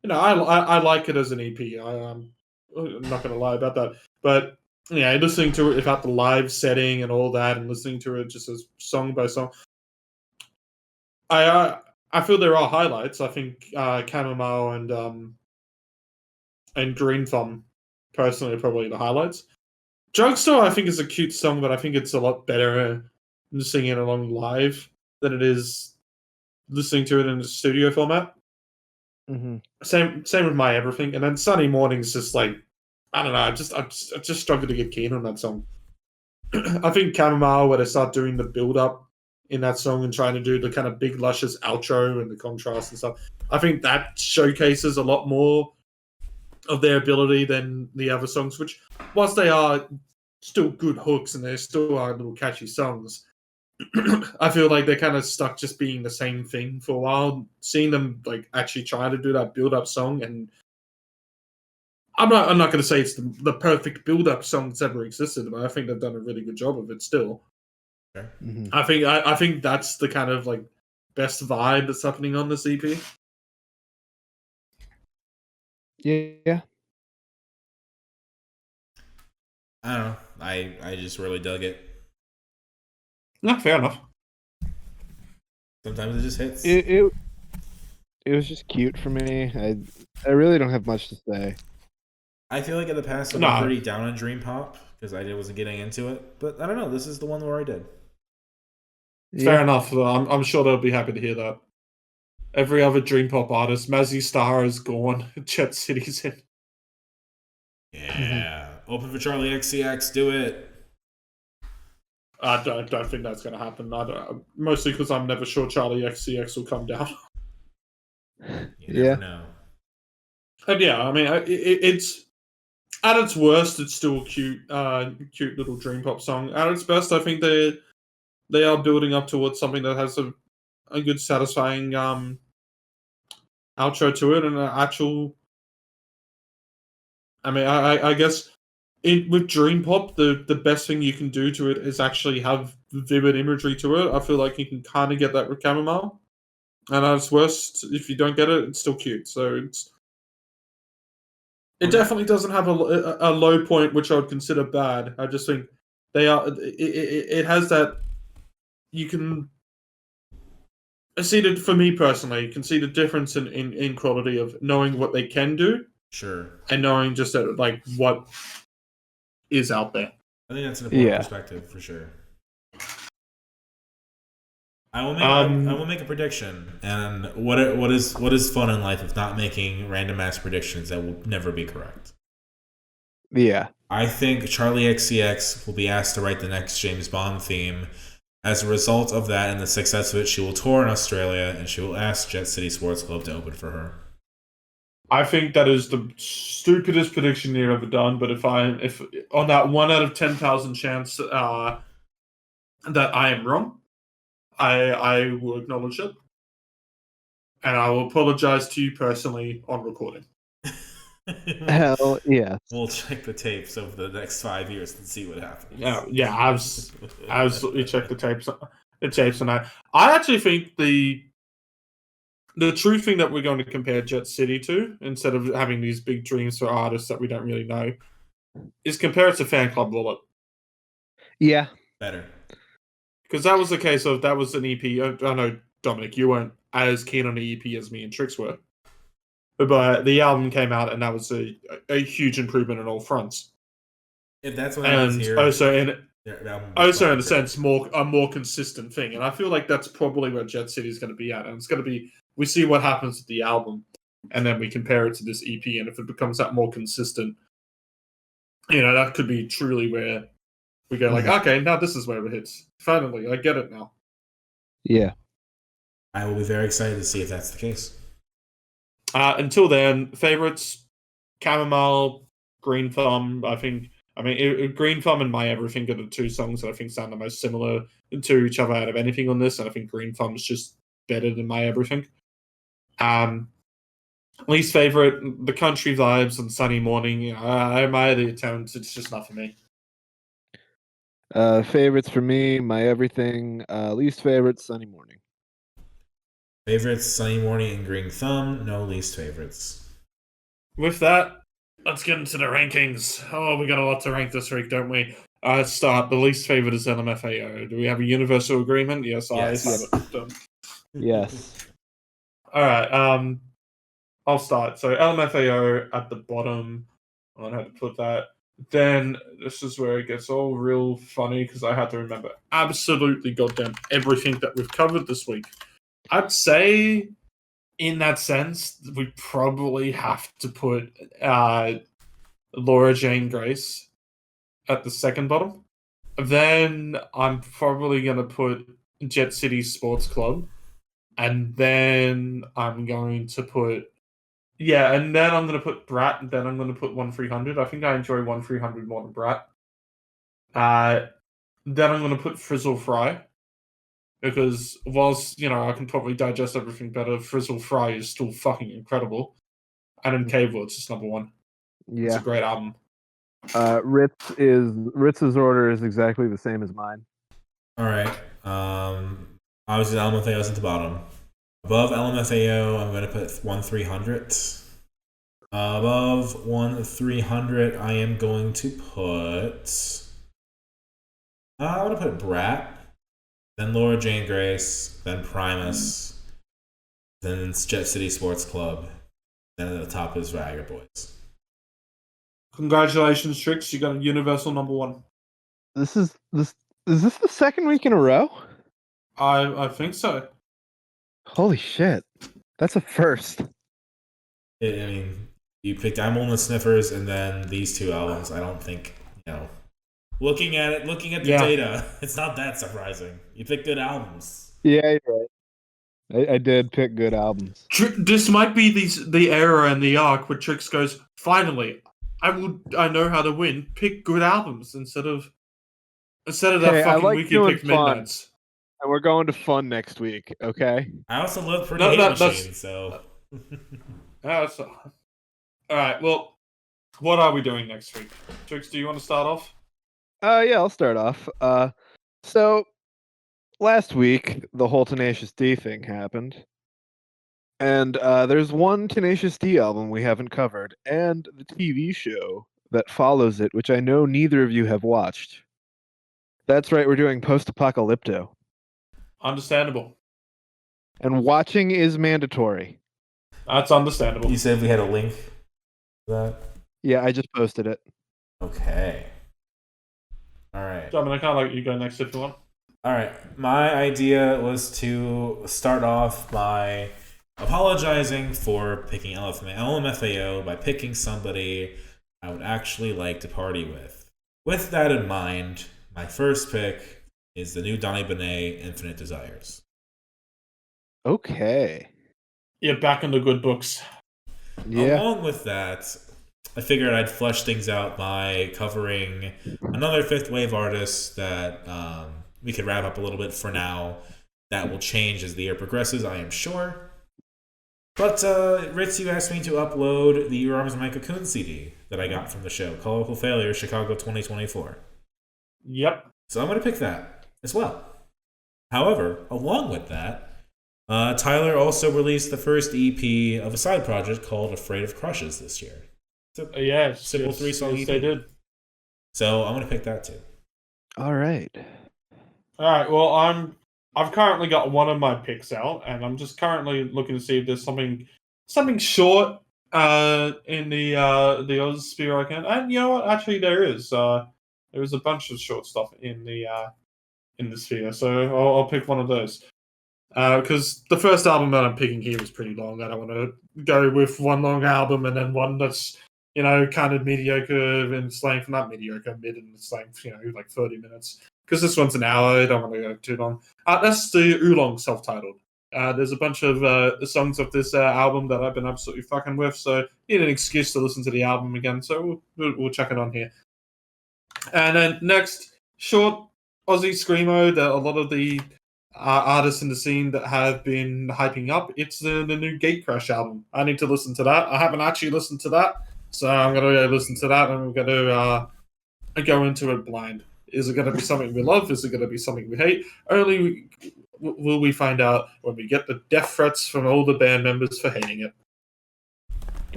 I like it as an EP. I'm not gonna lie about that, but yeah, listening to it about the live setting and all that, and listening to it just as song by song, I feel there are highlights. I think Chamomile and Green Thumb personally are probably the highlights. Drugstore I think is a cute song, but I think it's a lot better singing it along live than it is listening to it in a studio format. Mm-hmm. Same with My Everything, and then Sunny Morning's just like, I don't know. I just struggle to get keen on that song. I think Chamomile, where they start doing the build up in that song and trying to do the kind of big luscious outro and the contrast and stuff, I think that showcases a lot more of their ability than the other songs. Which, whilst they are still good hooks and they still are little catchy songs, I feel like they're kind of stuck just being the same thing for a while. Seeing them like actually try to do that build up song, and I'm not going to say it's the perfect build up song that's ever existed, but I think they've done a really good job of it still. Okay. Mm-hmm. I think that's the kind of like best vibe that's happening on this EP. Yeah. I don't know. I just really dug it. No, fair enough. Sometimes it just hits. It was just cute for me. I really don't have much to say. I feel like in the past I've been pretty down on Dream Pop because I wasn't getting into it. But I don't know. This is the one where I did. Fair enough. I'm sure they'll be happy to hear that. Every other Dream Pop artist, Mazzy Star is gone. Jet City's in. Yeah. Open for Charli XCX. Do it. I don't think that's going to happen. Mostly because I'm never sure Charli XCX will come down. You never know. And yeah, I mean, it's at its worst, it's still a cute little dream pop song. At its best, I think they are building up towards something that has a good, satisfying outro to it, and an actual. I mean, I guess with dream pop, the best thing you can do to it is actually have vivid imagery to it. I feel like you can kind of get that with Chamomile, and at its worst, if you don't get it, it's still cute. So it definitely doesn't have a low point, which I would consider bad. I just think they are. It has that. You can see that for me personally. You can see the difference in quality of knowing what they can do, sure, and knowing just that, like what is out there. I think that's an important perspective for sure. I will make a prediction, and what is fun in life if not making random ass predictions that will never be correct. Yeah. I think Charli XCX will be asked to write the next James Bond theme. As a result of that and the success of it, she will tour in Australia and she will ask Jet City Sports Club to open for her. I think that is the stupidest prediction you've ever done. But if on that 1 out of 10,000 chance that I am wrong, I will acknowledge it, and I will apologize to you personally on recording. Hell yeah. We'll check the tapes over the next 5 years and see what happens. Yeah, absolutely check the tapes. And I actually think the true thing that we're going to compare Jet City to, instead of having these big dreams for artists that we don't really know, is compare it to Fan Club Bullet. Yeah. Better. Because that was the case of, that was an EP. I know, Dominic, you weren't as keen on the EP as me and Trix were. But the album came out, and that was a huge improvement on all fronts. If that's what happens here. Also, Their album I was also, in fucking a great. sense, a more consistent thing, and I feel like that's probably where Jet City is going to be at. And it's going to be, we see what happens with the album, and then we compare it to this EP, and if it becomes that more consistent, that could be truly where we go like, okay, now this is where it hits. Finally, I get it now. Yeah. I will be very excited to see if that's the case. Until then, favorites: Chamomile, Green Thumb. Green Thumb and My Everything are the two songs that I think sound the most similar to each other out of anything on this, and I think Green Thumb is just better than My Everything. Least favorite: The Country Vibes and Sunny Morning. I admire the attempt. It's just not for me. Favorites for me, My Everything. Least favorites, Sunny Morning. Favorites: Sunny Morning and Green Thumb. No least favorites. With that, let's get into the rankings. Oh, we got a lot to rank this week, don't we? Start. The least favorite is LMFAO. Do we have a universal agreement? Yes, Yes. I have it. Done. Yes. All right. I'll start. So LMFAO at the bottom. I don't know how to put that. Then this is where it gets all real funny because I had to remember absolutely goddamn everything that we've covered this week. I'd say, in that sense, we probably have to put Laura Jane Grace at the second bottom. Then I'm probably going to put Jet City Sports Club. And then I'm going to put... Yeah, and then I'm going to put Brat, and then I'm going to put 1-300. I think I enjoy 1-300 more than Brat. Then I'm going to put Frizzle Fry. Because whilst, I can probably digest everything better, Frizzle Fry is still fucking incredible. And in Cable, it's just number one. Yeah. It's a great album. Ritz's order is exactly the same as mine. All right. Obviously, LMFAO is at the bottom. Above LMFAO, I'm going to put 1-300. Above 1-300, I am going to put... I'm going to put Brat. Then Laura Jane Grace, then Primus, then it's Jet City Sports Club, then at the top is Viagra Boys. Congratulations, Trix. You got a universal number one. Is this the second week in a row? I think so. Holy shit. That's a first. You picked I'm On the Sniffers and then these two albums. I don't think, looking at the data, it's not that surprising. You picked good albums. Yeah, you're right. I did pick good albums. This might be the era and the arc where Trix goes, finally, I know how to win. Pick good albums instead of that fucking week you picked Midnights. And we're going to fun next week, okay? I also love Pretty Hate Machine, so... Alright, well, what are we doing next week? Trix, do you want to start off? Yeah, I'll start off. So, last week, the whole Tenacious D thing happened. And there's one Tenacious D album we haven't covered, and the TV show that follows it, which I know neither of you have watched. That's right, we're doing Post-Apocalypto. Understandable. And watching is mandatory. That's understandable. You said we had a link for that? Yeah, I just posted it. Okay. Alright. Dominic, I'll let you go next if you want. Alright. My idea was to start off by apologizing for picking LMFAO by picking somebody I would actually like to party with. With that in mind, my first pick is the new Donny Benet, Infinite Desires. Okay. You're back in the good books. Yeah. Along with that, I figured I'd flesh things out by covering another fifth wave artist that we could wrap up a little bit for now. That will change as the year progresses, I am sure. But Ritz, you asked me to upload the Your Arms My Cocoon CD that I got from the show, Colorful Failure, Chicago 2024. Yep. So I'm going to pick that as well. However, along with that, Tyler also released the first EP of a side project called Afraid of Crushes this year. It's a simple 3-song EP. They did. So I'm going to pick that too. All right. All right. Well, I've currently got one of my picks out, and I'm just currently looking to see if there's something short in the Oz sphere I can. And you know what? Actually, there is. There was a bunch of short stuff in the Sphere, so I'll pick one of those. Because the first album that I'm picking here is pretty long. I don't want to go with one long album and then one that's kind of mediocre and slang for not mediocre, mid and slang for like 30 minutes. Because this one's an hour, I don't want to go too long. That's the Oolong self-titled. There's a bunch of songs of this album that I've been absolutely fucking with, so need an excuse to listen to the album again, so we'll chuck it on here. And then next, short Aussie Screamo that a lot of the artists in the scene that have been hyping up. It's the new Gatecrash album. I need to listen to that. I haven't actually listened to that, so I'm going to go listen to that, and we're going to go into it blind. Is it going to be something we love? Is it going to be something we hate? Only will we find out when we get the death threats from all the band members for hating it.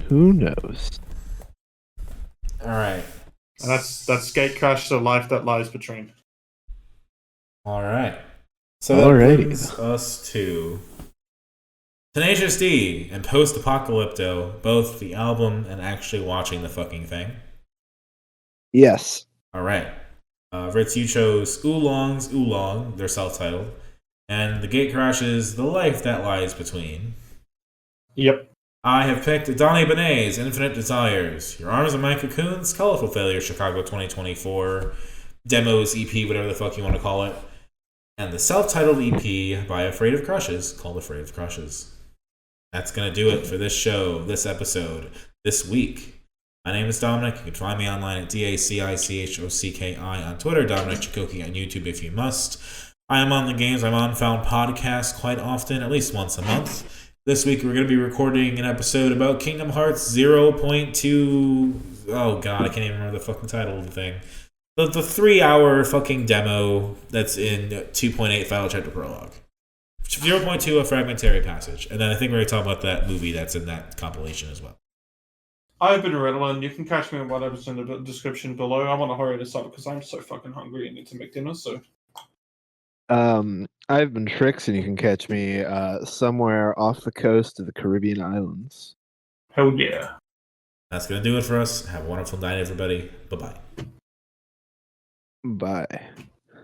Who knows? All right. And that's Gatecrash, The Life That Lies Between. All right. So that brings us to Tenacious D and Post Apocalypto, both the album and actually watching the fucking thing. Yes. All right. Ritz, you chose Oolong's Oolong, their self-titled, and the Gatecrash's The Life That Lies Between. Yep. I have picked Donnie Benet's Infinite Desires, Your Arms Are My Cocoons, Colorful Failure, Chicago 2024, Demos EP, whatever the fuck you want to call it, and the self-titled EP by Afraid of Crushes, called Afraid of Crushes. That's going to do it for this show, this episode, this week. My name is Dominic. You can find me online at DACICHOCKI on Twitter, Dominic Chikoki on YouTube if you must. I am on the Games I'm On Found podcast quite often, at least once a month. This week we're going to be recording an episode about Kingdom Hearts 0.2... Oh god, I can't even remember the fucking title of the thing. The 3-hour fucking demo that's in 2.8 Final Chapter Prologue. 0.2 A Fragmentary Passage. And then I think we're going to talk about that movie that's in that compilation as well. I've been Redline. You can catch me on whatever's in the description below. I want to hurry this up because I'm so fucking hungry and need to make dinner, so... I've been Trix, and you can catch me somewhere off the coast of the Caribbean islands. Hell yeah. That's going to do it for us. Have a wonderful night, everybody. Bye-bye. Bye.